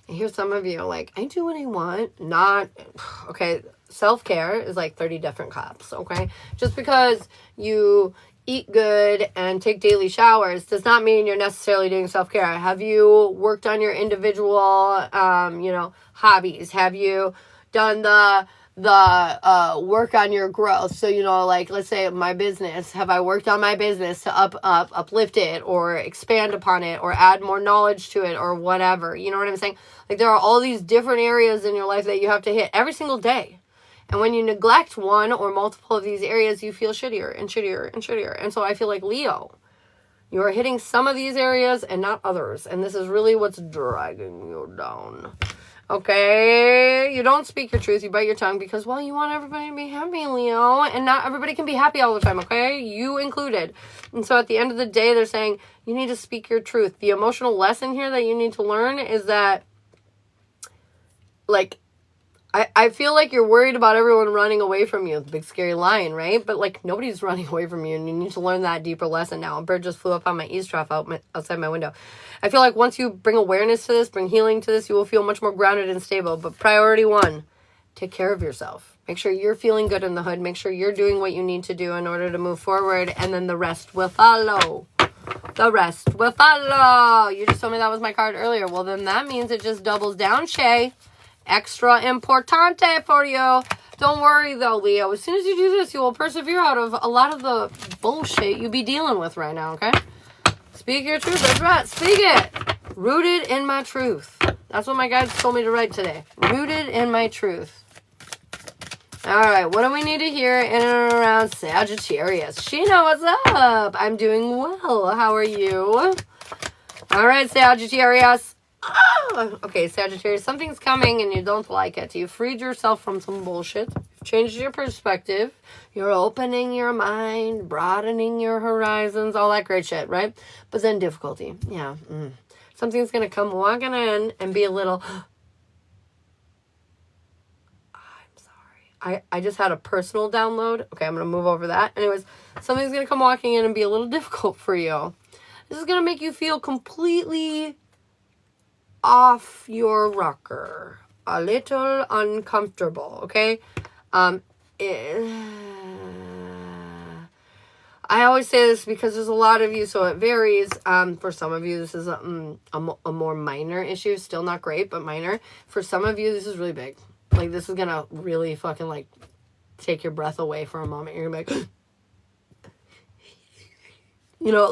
hear some of you like, I do what I want. Not, okay, self-care is like 30 different cups, okay? Just because you eat good and take daily showers does not mean you're necessarily doing self-care. Have you worked on your individual, hobbies? Have you done the work on your growth? So, like, let's say my business, have I worked on my business to uplift it or expand upon it or add more knowledge to it or whatever? You know what I'm saying? Like, there are all these different areas in your life that you have to hit every single day. And when you neglect one or multiple of these areas, you feel shittier and shittier and shittier. And so I feel like, Leo, you are hitting some of these areas and not others. And this is really what's dragging you down. Okay? You don't speak your truth. You bite your tongue because, well, you want everybody to be happy, Leo. And not everybody can be happy all the time, okay? You included. And so at the end of the day, they're saying, you need to speak your truth. The emotional lesson here that you need to learn is that, like, I feel like you're worried about everyone running away from you. The big scary lion, right? But, like, nobody's running away from you, and you need to learn that deeper lesson now. A bird just flew up on my eavesdrop outside my window. I feel like once you bring awareness to this, bring healing to this, you will feel much more grounded and stable. But priority one, take care of yourself. Make sure you're feeling good in the hood. Make sure you're doing what you need to do in order to move forward, and then the rest will follow. The rest will follow. You just told me that was my card earlier. Well, then that means it just doubles down, Shay. Extra importante for you. Don't worry though, Leo. As soon as you do this, you will persevere out of a lot of the bullshit you be dealing with right now, okay? Speak your truth. That's right. Speak it. Rooted in my truth. That's what my guides told me to write today. Rooted in my truth. All right. What do we need to hear in and around Sagittarius? Sheena, what's up? I'm doing well. How are you? All right, Sagittarius. Oh, okay, Sagittarius, something's coming and you don't like it. You freed yourself from some bullshit. You've changed your perspective. You're opening your mind, broadening your horizons, all that great shit, right? But then difficulty. Yeah. Something's going to come walking in and be a little... I'm sorry. I just had a personal download. Okay, I'm going to move over that. Anyways, something's going to come walking in and be a little difficult for you. This is going to make you feel completely... off your rocker, a little uncomfortable, okay? I always say this because there's a lot of you, so it varies. For some of you, this is a more minor issue, still not great, but minor. For some of you, this is really big. Like, this is gonna really fucking, like, take your breath away for a moment. You're gonna be like,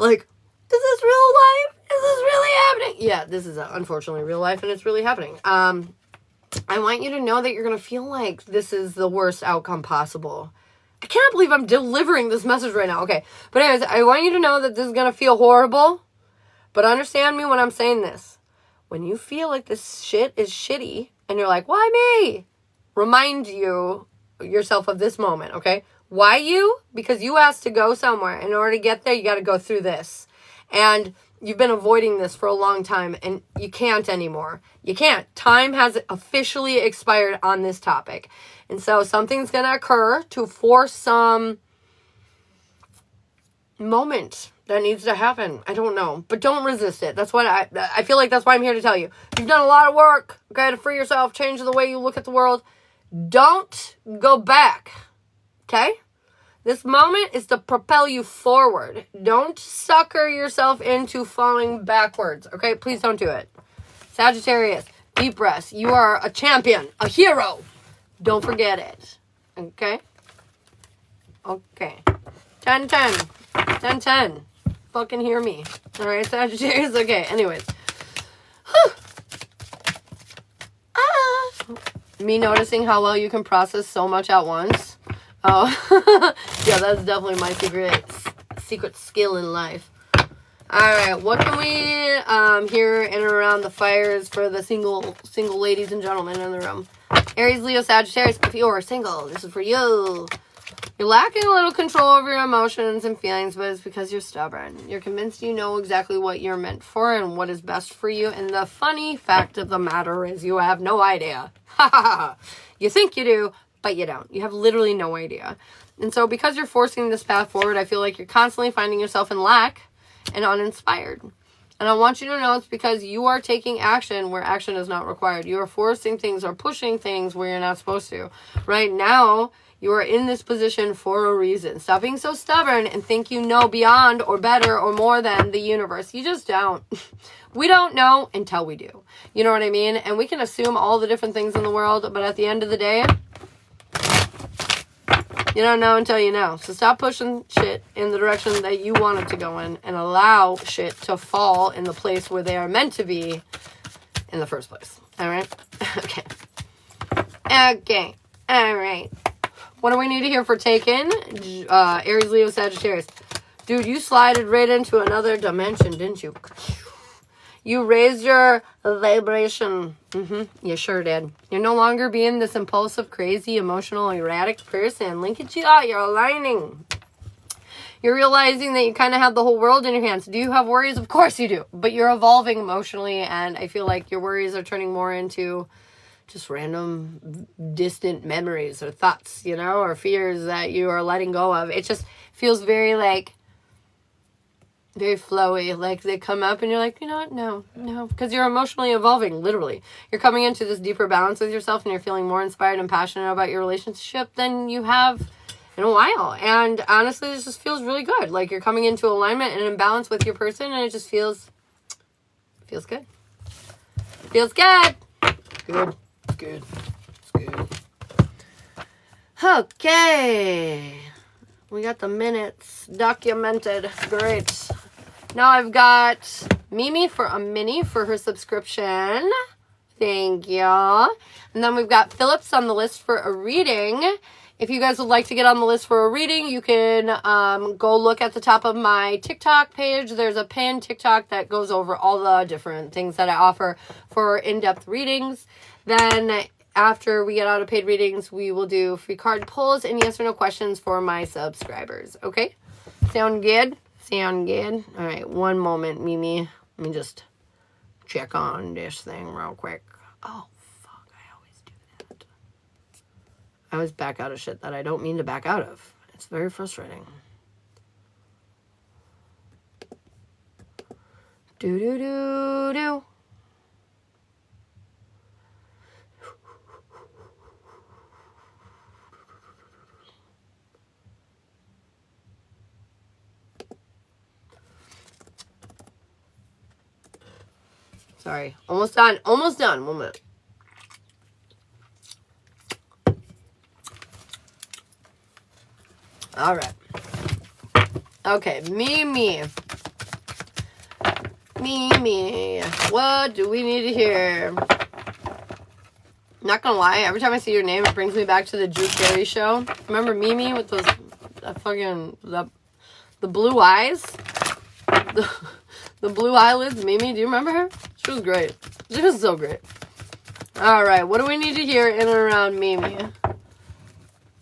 like, is this real life? Is this really happening? Yeah, this is unfortunately real life, and it's really happening. I want you to know that you're going to feel like this is the worst outcome possible. I cannot believe I'm delivering this message right now. Okay, but anyways, I want you to know that this is going to feel horrible, but understand me when I'm saying this. When you feel like this shit is shitty, and you're like, why me? Remind yourself of this moment, okay? Why you? Because you asked to go somewhere. In order to get there, you got to go through this. And you've been avoiding this for a long time, and you can't anymore. You can't. Time has officially expired on this topic. And so something's going to occur to force some moment that needs to happen. I don't know, but don't resist it. That's what I feel like that's why I'm here to tell you. You've done a lot of work, okay, to free yourself, change the way you look at the world. Don't go back, okay? This moment is to propel you forward. Don't sucker yourself into falling backwards, okay? Please don't do it. Sagittarius, deep breaths. You are a champion, a hero. Don't forget it, okay? Okay. 10-10. 10-10. Fucking hear me. All right, Sagittarius? Okay, anyways. Me noticing how well you can process so much at once. Oh, yeah, that's definitely my secret skill in life. All right, what can we hear in and around the fires for the single ladies and gentlemen in the room? Aries, Leo, Sagittarius, if you are single, this is for you. You're lacking a little control over your emotions and feelings, but it's because you're stubborn. You're convinced you know exactly what you're meant for and what is best for you. And the funny fact of the matter is you have no idea. Ha ha ha. You think you do, but you don't. You have literally no idea. And so because you're forcing this path forward, I feel like you're constantly finding yourself in lack and uninspired. And I want you to know it's because you are taking action where action is not required. You are forcing things or pushing things where you're not supposed to. Right now, you are in this position for a reason. Stop being so stubborn and think you know beyond or better or more than the universe. You just don't. We don't know until we do. You know what I mean? And we can assume all the different things in the world, but at the end of the day, you don't know until you know. So stop pushing shit in the direction that you want it to go in and allow shit to fall in the place where they are meant to be in the first place. All right? Okay. Okay. All right. What do we need to hear for Taken? Aries, Leo, Sagittarius. Dude, you slided right into another dimension, didn't you? You raised your vibration. You sure did. You're no longer being this impulsive, crazy, emotional, erratic person. Look at you. You're aligning. You're realizing that you kind of have the whole world in your hands. Do you have worries? Of course you do. But you're evolving emotionally, and I feel like your worries are turning more into just random distant memories or thoughts, you know, or fears that you are letting go of. It just feels very very flowy, like they come up and you're like, you know what, no, because you're emotionally evolving, literally. You're coming into this deeper balance with yourself and you're feeling more inspired and passionate about your relationship than you have in a while. And honestly, this just feels really good. Like you're coming into alignment and in balance with your person, and it just feels good. Feels good. Good. It's good. It's good. Okay. We got the minutes documented. Great. Now I've got Mimi for a mini for her subscription. Thank you. And then we've got Phillips on the list for a reading. If you guys would like to get on the list for a reading, you can go look at the top of my TikTok page. There's a pinned TikTok that goes over all the different things that I offer for in-depth readings. Then after we get out of paid readings, we will do free card pulls and yes or no questions for my subscribers. Okay? Sound good? Sound good? All right, one moment, Mimi. Let me just check on this thing real quick. Oh, fuck, I always do that. I always back out of shit that I don't mean to back out of. It's very frustrating. Do-do-do-do. Sorry. Almost done. Almost done. 1 minute. All right. Okay. Mimi. What do we need to hear? Not gonna lie. Every time I see your name, it brings me back to the Drew Carey show. Remember Mimi with those the blue eyes? The blue eyelids, Mimi. Do you remember her? She was great. She was so great. All right. What do we need to hear in and around Mimi?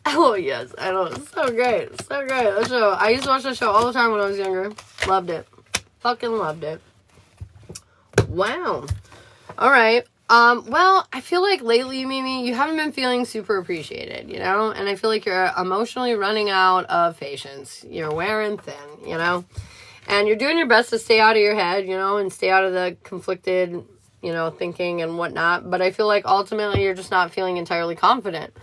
Oh, yes. I know. It's so great. So great. That show. I used to watch that show all the time when I was younger. Loved it. Fucking loved it. Wow. All right. Well, I feel like lately, Mimi, you haven't been feeling super appreciated, you know? And I feel like you're emotionally running out of patience. You're wearing thin, you know? And you're doing your best to stay out of your head, you know, and stay out of the conflicted, you know, thinking and whatnot. But I feel like ultimately you're just not feeling entirely confident.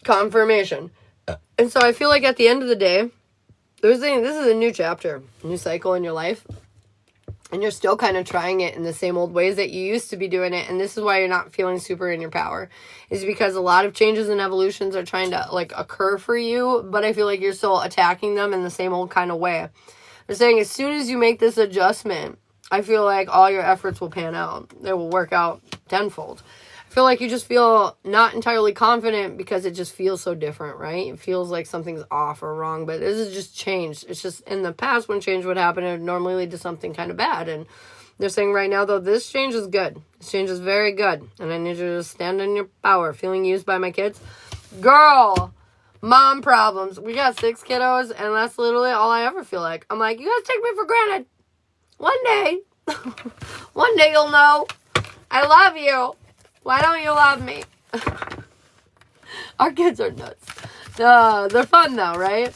Confirmation. And so I feel like at the end of the day, this is a new chapter, a new cycle in your life. And you're still kind of trying it in the same old ways that you used to be doing it. And this is why you're not feeling super in your power. Is because a lot of changes and evolutions are trying to, like, occur for you. But I feel like you're still attacking them in the same old kind of way. They're saying as soon as you make this adjustment, I feel like all your efforts will pan out. They will work out tenfold. I feel like you just feel not entirely confident because it just feels so different, right? It feels like something's off or wrong, but this is just change. It's just in the past when change would happen, it would normally lead to something kind of bad. And they're saying right now, though, this change is good. This change is very good. And I need you to stand in your power. Feeling used by my kids? Girl, mom problems. We got 6 kiddos, and that's literally all I ever feel like. I'm like, you guys take me for granted. One day, one day you'll know. I love you. Why don't you love me? Our kids are nuts. They're fun though, right?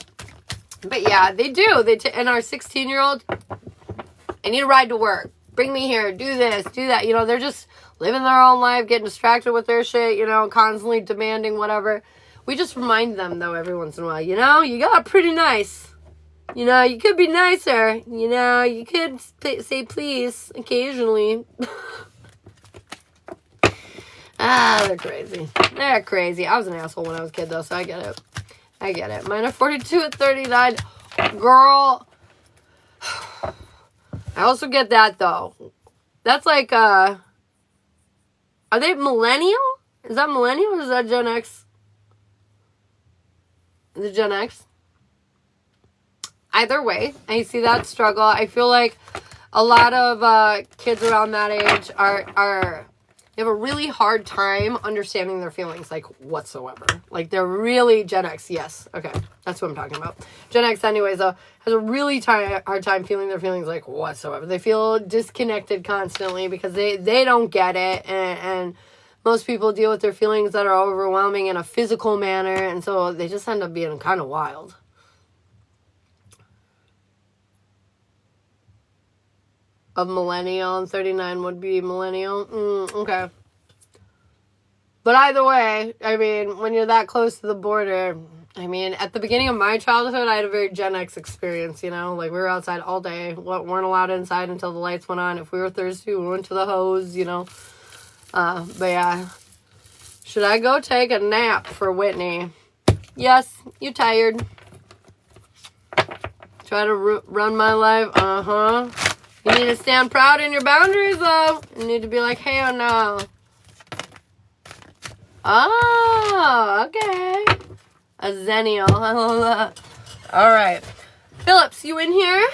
But yeah, they do. And our 16-year-old, I need a ride to work. Bring me here. Do this. Do that. You know, they're just living their own life, getting distracted with their shit, you know, constantly demanding whatever. We just remind them, though, every once in a while, you know, you got pretty nice. You know, you could be nicer. You know, you could say please occasionally. They're crazy. They're crazy. I was an asshole when I was a kid, though, so I get it. I get it. Mine are 42 and 39. Girl. I also get that, though. That's like, are they millennial? Is that millennial or is that Gen X? Is it Gen X? Either way, I see that struggle. I feel like a lot of kids around that age they have a really hard time understanding their feelings, like, whatsoever. Like, they're really Gen X, yes. Okay, that's what I'm talking about. Gen X, anyways, though, has a really hard time feeling their feelings, like, whatsoever. They feel disconnected constantly because they don't get it, and most people deal with their feelings that are overwhelming in a physical manner, and so they just end up being kind of wild. Of millennial, and 39 would be millennial. Okay. But either way, I mean, when you're that close to the border, I mean, at the beginning of my childhood, I had a very Gen X experience, you know? Like, we were outside all day. Weren't allowed inside until the lights went on. If we were thirsty, we went to the hose, you know? But yeah. Should I go take a nap for Whitney? Yes, you tired. Try to run my life? Uh-huh. You need to stand proud in your boundaries, though. You need to be like, hey, oh, no. Oh, okay. A zennial. I love that. All right. Phillips, you in here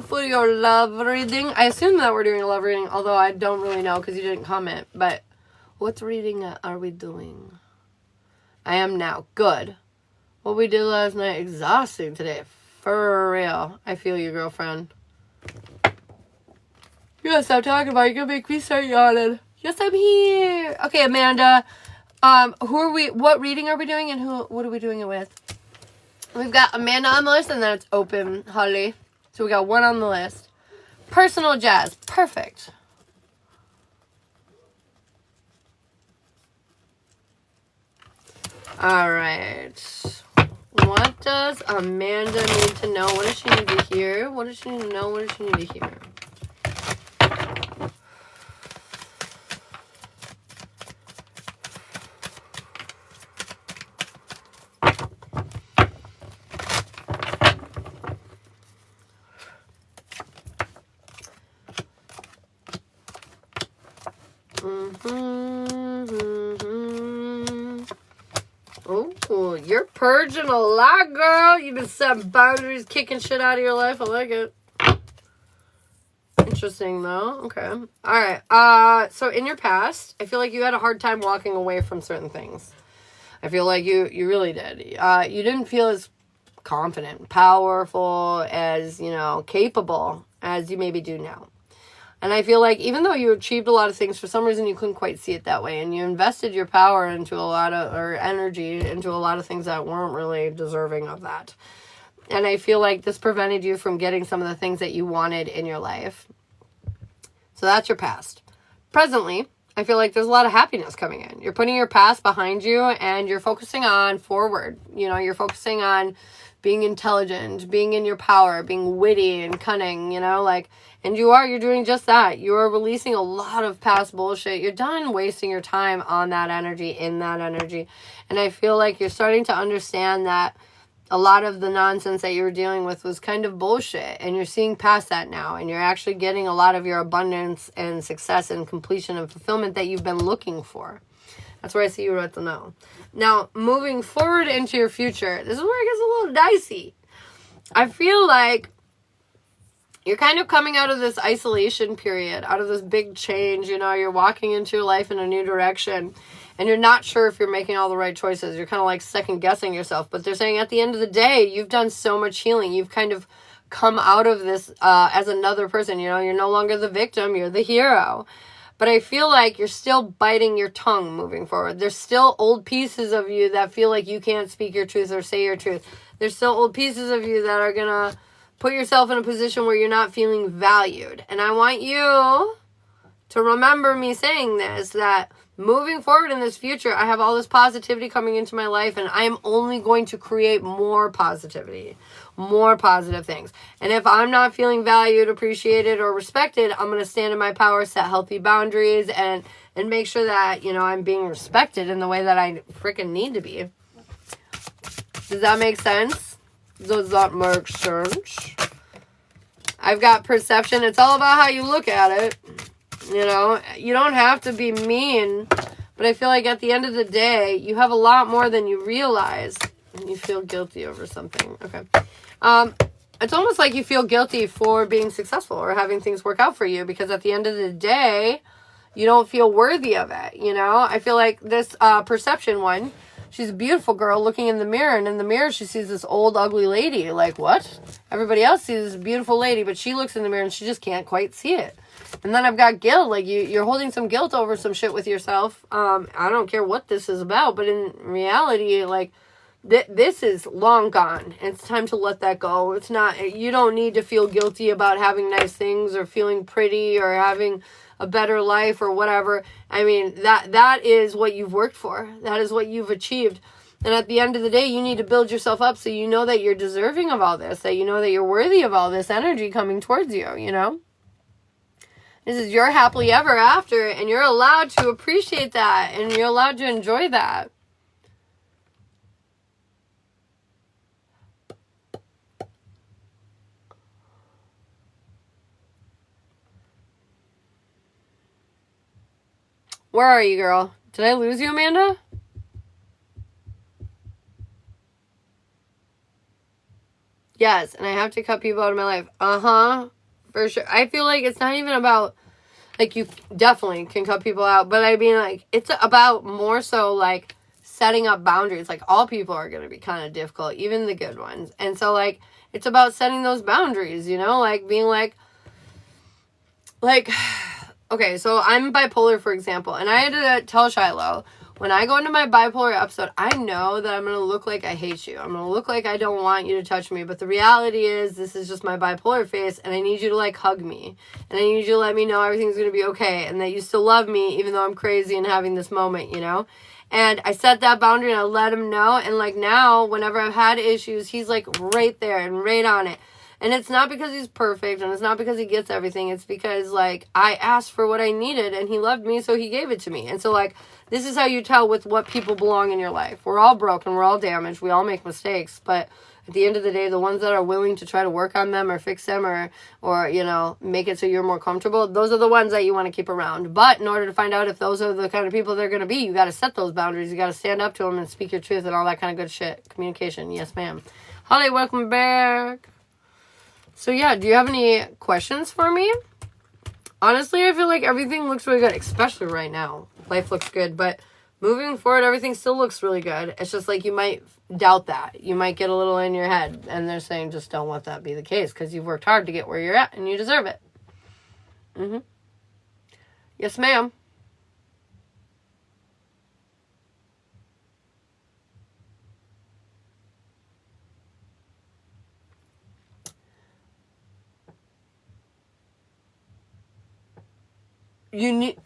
for your love reading? I assume that we're doing a love reading, although I don't really know because you didn't comment. But what reading are we doing? I am now. Good. What we did last night, exhausting today. For real. I feel you, girlfriend. You gotta stop talking about it. You're gonna make me start yawning. Yes, I'm here. Okay, Amanda. What reading are we doing and what are we doing it with? We've got Amanda on the list and then it's open, Holly. So we got one on the list. Personal jazz. Perfect. All right. What does Amanda need to know? What does she need to hear? What does she need to know? What does she need to hear? Oh, you're purging a lot, girl. You've been setting boundaries, kicking shit out of your life. I like it. Interesting, though. Okay. All right. So in your past, I feel like you had a hard time walking away from certain things. I feel like you really did. You didn't feel as confident, powerful, as, capable as you maybe do now. And I feel like even though you achieved a lot of things, for some reason you couldn't quite see it that way. And you invested your power into or energy into a lot of things that weren't really deserving of that. And I feel like this prevented you from getting some of the things that you wanted in your life. So that's your past. Presently, I feel like there's a lot of happiness coming in. You're putting your past behind you and you're focusing on forward. You know, you're focusing on being intelligent, being in your power, being witty and cunning, you know, like, and you're doing just that. You're releasing a lot of past bullshit. You're done wasting your time on that energy, in that energy. And I feel like you're starting to understand that a lot of the nonsense that you were dealing with was kind of bullshit, and you're seeing past that now, and you're actually getting a lot of your abundance and success and completion and fulfillment that you've been looking for. That's where I see you at the know. Now, moving forward into your future, this is where it gets a little dicey. I feel like you're kind of coming out of this isolation period, out of this big change. You know, you're walking into your life in a new direction, and you're not sure if you're making all the right choices. You're kind of like second guessing yourself. But they're saying at the end of the day, you've done so much healing. You've kind of come out of this as another person. You know, you're no longer the victim. You're the hero. But I feel like you're still biting your tongue moving forward. There's still old pieces of you that feel like you can't speak your truth or say your truth. There's still old pieces of you that are going to put yourself in a position where you're not feeling valued. And I want you to remember me saying this, that moving forward in this future, I have all this positivity coming into my life, and I'm only going to create more positivity, more positive things. And if I'm not feeling valued, appreciated, or respected, I'm going to stand in my power, set healthy boundaries, and make sure that, you know, I'm being respected in the way that I freaking need to be. Does that make sense? Does that make sense? I've got perception. It's all about how you look at it. You know, you don't have to be mean, but I feel like at the end of the day, you have a lot more than you realize, and you feel guilty over something. Okay. It's almost like you feel guilty for being successful or having things work out for you, because at the end of the day, you don't feel worthy of it. You know, I feel like this perception one, she's a beautiful girl looking in the mirror, and in the mirror she sees this old ugly lady. Like, what? Everybody else sees this beautiful lady, but she looks in the mirror and she just can't quite see it. And then I've got guilt. Like, you're holding some guilt over some shit with yourself. I don't care what this is about, but in reality, like, this is long gone. It's time to let that go. It's not, you don't need to feel guilty about having nice things or feeling pretty or having a better life or whatever. I mean, that is what you've worked for. That is what you've achieved. And at the end of the day, you need to build yourself up so you know that you're deserving of all this, that you know that you're worthy of all this energy coming towards you, you know? This is your happily ever after, and you're allowed to appreciate that, and you're allowed to enjoy that. Where are you, girl? Did I lose you, Amanda? Yes, and I have to cut people out of my life. Uh-huh. For sure. I feel like it's not even about, like, you definitely can cut people out, but I mean, like, it's about more so, like, setting up boundaries. Like, all people are going to be kind of difficult, even the good ones. And so, like, it's about setting those boundaries, you know? Like, being like, okay, so I'm bipolar, for example, and I had to tell Shiloh, when I go into my bipolar episode, I know that I'm going to look like I hate you. I'm going to look like I don't want you to touch me. But the reality is, this is just my bipolar face, and I need you to, like, hug me. And I need you to let me know everything's going to be okay, and that you still love me, even though I'm crazy and having this moment, you know? And I set that boundary, and I let him know. And, like, now, whenever I've had issues, he's, like, right there and right on it. And it's not because he's perfect, and it's not because he gets everything. It's because, like, I asked for what I needed, and he loved me, so he gave it to me. And so, like, this is how you tell with what people belong in your life. We're all broken. We're all damaged. We all make mistakes. But at the end of the day, the ones that are willing to try to work on them or fix them or you know, make it so you're more comfortable, those are the ones that you want to keep around. But in order to find out if those are the kind of people they're going to be, you got to set those boundaries. You got to stand up to them and speak your truth and all that kind of good shit. Communication. Yes, ma'am. Holly, welcome back. So, yeah, do you have any questions for me? Honestly, I feel like everything looks really good, especially right now. Life looks good, but moving forward, everything still looks really good. It's just like you might doubt that. You might get a little in your head, and they're saying just don't let that be the case because you've worked hard to get where you're at, and you deserve it. Mm-hmm. Yes, ma'am. You need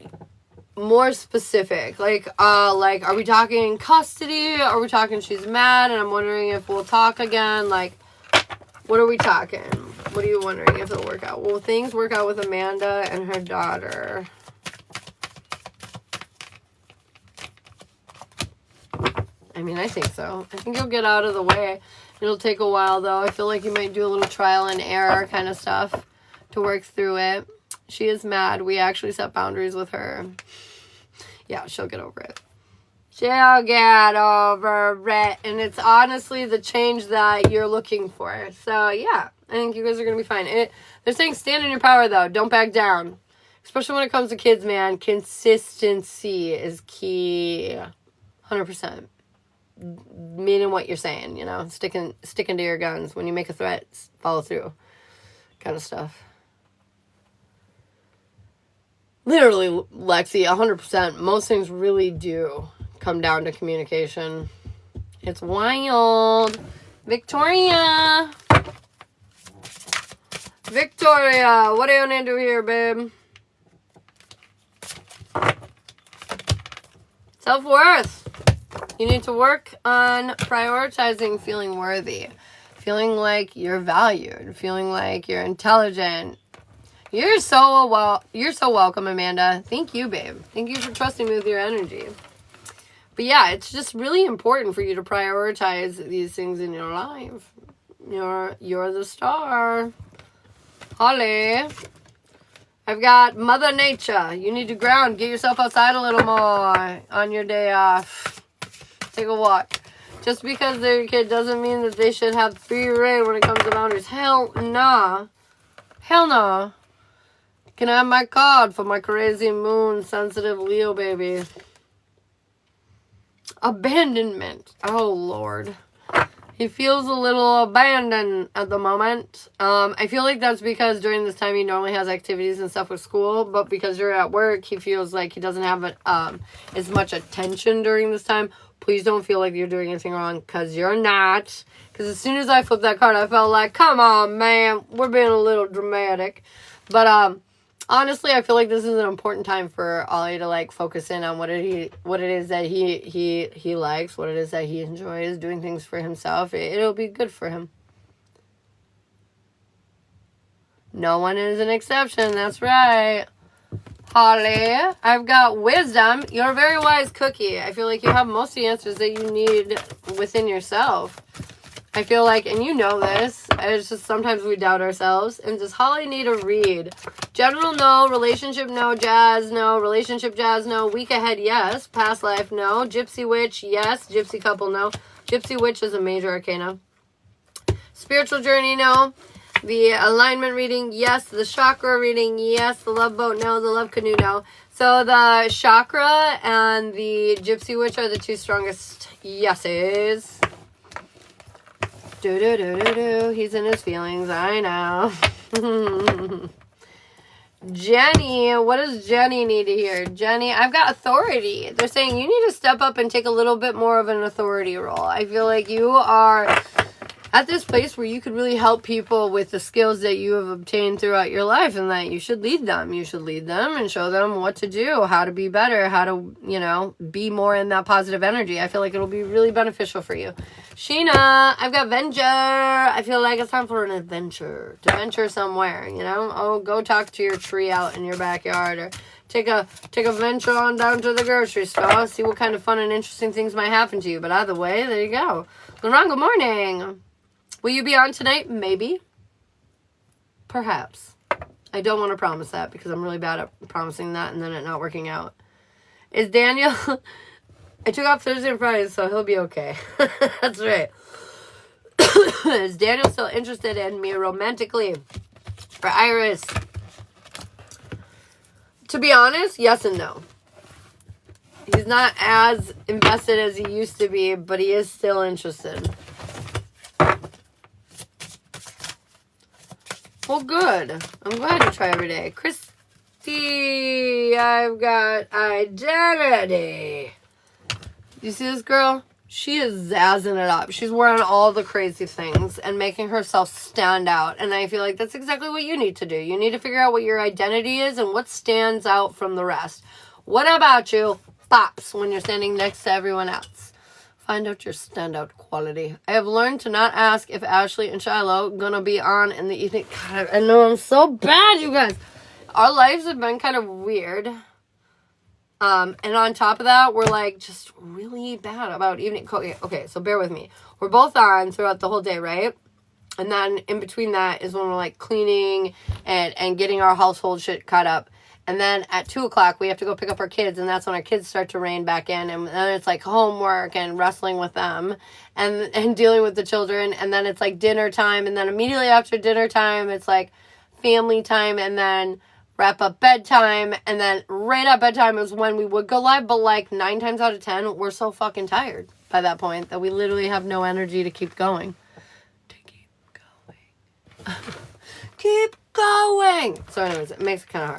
more specific. Like, are we talking custody? Are we talking she's mad and I'm wondering if we'll talk again? Like, what are we talking? What are you wondering if it'll work out? Will things work out with Amanda and her daughter? I mean, I think so. I think you'll get out of the way. It'll take a while, though. I feel like you might do a little trial and error kind of stuff to work through it. She is mad. We actually set boundaries with her. Yeah, she'll get over it. She'll get over it. And it's honestly the change that you're looking for. So, yeah, I think you guys are going to be fine. They're saying stand in your power, though. Don't back down. Especially when it comes to kids, man. Consistency is key. 100%. Meaning what you're saying, you know. Sticking to your guns. When you make a threat, follow through. Kind of stuff. Literally, Lexi, 100%. Most things really do come down to communication. It's wild. Victoria. Victoria, what are you going to do here, babe? Self-worth. You need to work on prioritizing feeling worthy. Feeling like you're valued. Feeling like you're intelligent. You're so welcome, Amanda. Thank you, babe. Thank you for trusting me with your energy. But yeah, it's just really important for you to prioritize these things in your life. You're the star. Holly. I've got Mother Nature. You need to ground. Get yourself outside a little more on your day off. Take a walk. Just because they're a kid doesn't mean that they should have free reign when it comes to boundaries. Hell nah. Hell no. Can I have my card for my crazy moon sensitive Leo baby? Abandonment. Oh, Lord. He feels a little abandoned at the moment. I feel like that's because during this time he normally has activities and stuff with school, but because you're at work, he feels like he doesn't have as much attention during this time. Please don't feel like you're doing anything wrong, because you're not. Because as soon as I flipped that card, I felt like, come on, man, we're being a little dramatic. But honestly, I feel like this is an important time for Ollie to like focus in on what it is that he likes, what it is that he enjoys, doing things for himself. It'll be good for him. No one is an exception. That's right. Holly, I've got wisdom. You're a very wise cookie. I feel like you have most of the answers that you need within yourself. I feel like, and you know this, it's just sometimes we doubt ourselves. And does Holly need a read? General, no. Relationship, no. Jazz, no. Relationship, jazz, no. Week ahead, yes. Past life, no. Gypsy witch, yes. Gypsy couple, no. Gypsy witch is a major arcana. Spiritual journey, no. The alignment reading, yes. The chakra reading, yes. The love boat, no. The love canoe, no. So the chakra and the gypsy witch are the two strongest yeses. He's in his feelings. I know. Jenny, what does Jenny need to hear? Jenny, I've got authority. They're saying you need to step up and take a little bit more of an authority role. I feel like you are at this place where you could really help people with the skills that you have obtained throughout your life, and that you should lead them. You should lead them and show them what to do, how to be better, how to, be more in that positive energy. I feel like it'll be really beneficial for you. Sheena, I've got venture. I feel like it's time for an adventure, to venture somewhere, Oh, go talk to your tree out in your backyard, or take a venture on down to the grocery store, see what kind of fun and interesting things might happen to you. But either way, there you go. Laurent, good morning. Will you be on tonight? Maybe. Perhaps. I don't want to promise that because I'm really bad at promising that and then it not working out. Is Daniel... I took off Thursday and Friday, so he'll be okay. That's right. Is Daniel still interested in me romantically? For Iris? To be honest, yes and no. He's not as invested as he used to be, but he is still interested. Well, good. I'm glad you try every day. I've got identity. You see this girl? She is zazzing it up. She's wearing all the crazy things and making herself stand out. And I feel like that's exactly what you need to do. You need to figure out what your identity is and what stands out from the rest. What about you pops when you're standing next to everyone else? Find out your standout quality. I have learned to not ask if Ashley and Shiloh gonna be on in the evening. God, I know I'm so bad, you guys. Our lives have been kind of weird. And on top of that, we're like just really bad about evening. Okay, so bear with me. We're both on throughout the whole day, right? And then in between that is when we're like cleaning and getting our household shit caught up. And then at 2 o'clock, we have to go pick up our kids. And that's when our kids start to rein back in. And then it's like homework and wrestling with them and dealing with the children. And then it's like dinner time. And then immediately after dinner time, it's like family time. And then wrap up bedtime, and then right at bedtime is when we would go live, but like 9 times out of 10, we're so fucking tired by that point that we literally have no energy to keep going. Keep going. So anyways, it makes it kind of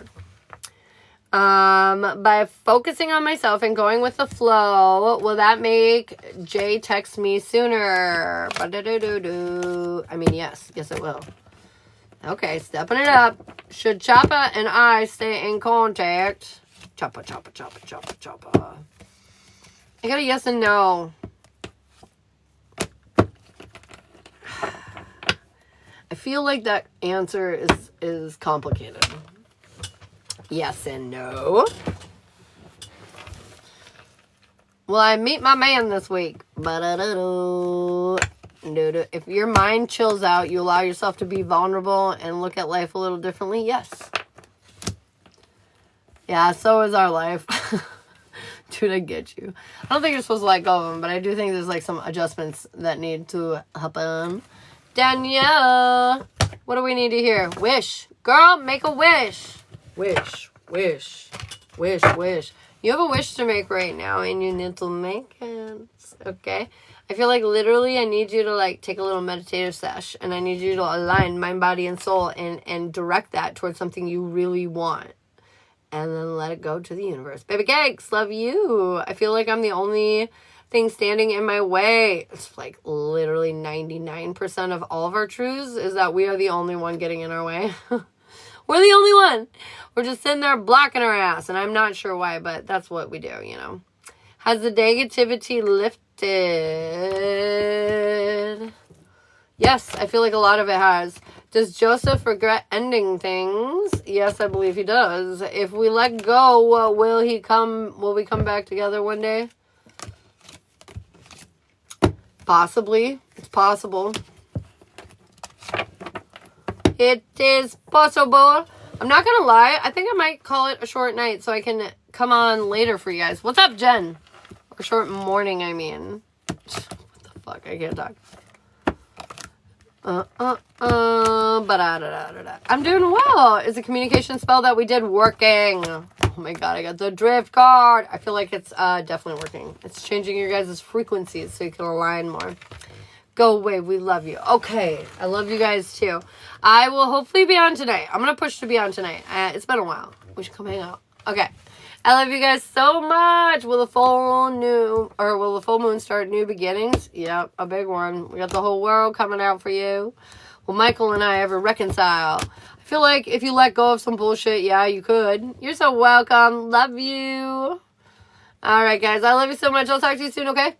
hard. By focusing on myself and going with the flow, will that make Jay text me sooner? I mean, yes it will. Okay, stepping it up. Should Choppa and I stay in contact? Choppa. I got a yes and no. I feel like that answer is complicated. Yes and no. Will I meet my man this week? If your mind chills out, you allow yourself to be vulnerable and look at life a little differently, yes. Yeah, so is our life. Dude, I get you. I don't think you're supposed to let go of them, but I do think there's like some adjustments that need to happen. Danielle, what do we need to hear? Wish. Girl, make a wish. Wish. You have a wish to make right now, and you need to make it. Okay? I feel like literally I need you to like take a little meditative sesh, and I need you to align mind, body, and soul and direct that towards something you really want. And then let it go to the universe. Baby cakes, love you. I feel like I'm the only thing standing in my way. It's like literally 99% of all of our truths is that we are the only one getting in our way. We're the only one. We're just sitting there blocking our ass, and I'm not sure why, but that's what we do, you know. Has the negativity lifted? Yes, I feel like a lot of it has. Does Joseph regret ending things? Yes, I believe he does. If we let go, will we come back together one day? Possibly. It's possible. It is possible. I'm not gonna lie. I think I might call it a short night so I can come on later for you guys. What's up, Jen? Or short morning, I mean. What the fuck? I can't talk. I'm doing well. Is the communication spell that we did working? Oh my god, I got the drift card. I feel like it's definitely working. It's changing your guys' frequencies so you can align more. Go away. We love you. Okay. I love you guys too. I will hopefully be on tonight. I'm going to push to be on tonight. It's been a while. We should come hang out. Okay. I love you guys so much. Will the full moon start new beginnings? Yep. A big one. We got the whole world coming out for you. Will Michael and I ever reconcile? I feel like if you let go of some bullshit, yeah, you could. You're so welcome. Love you. All right, guys. I love you so much. I'll talk to you soon, okay?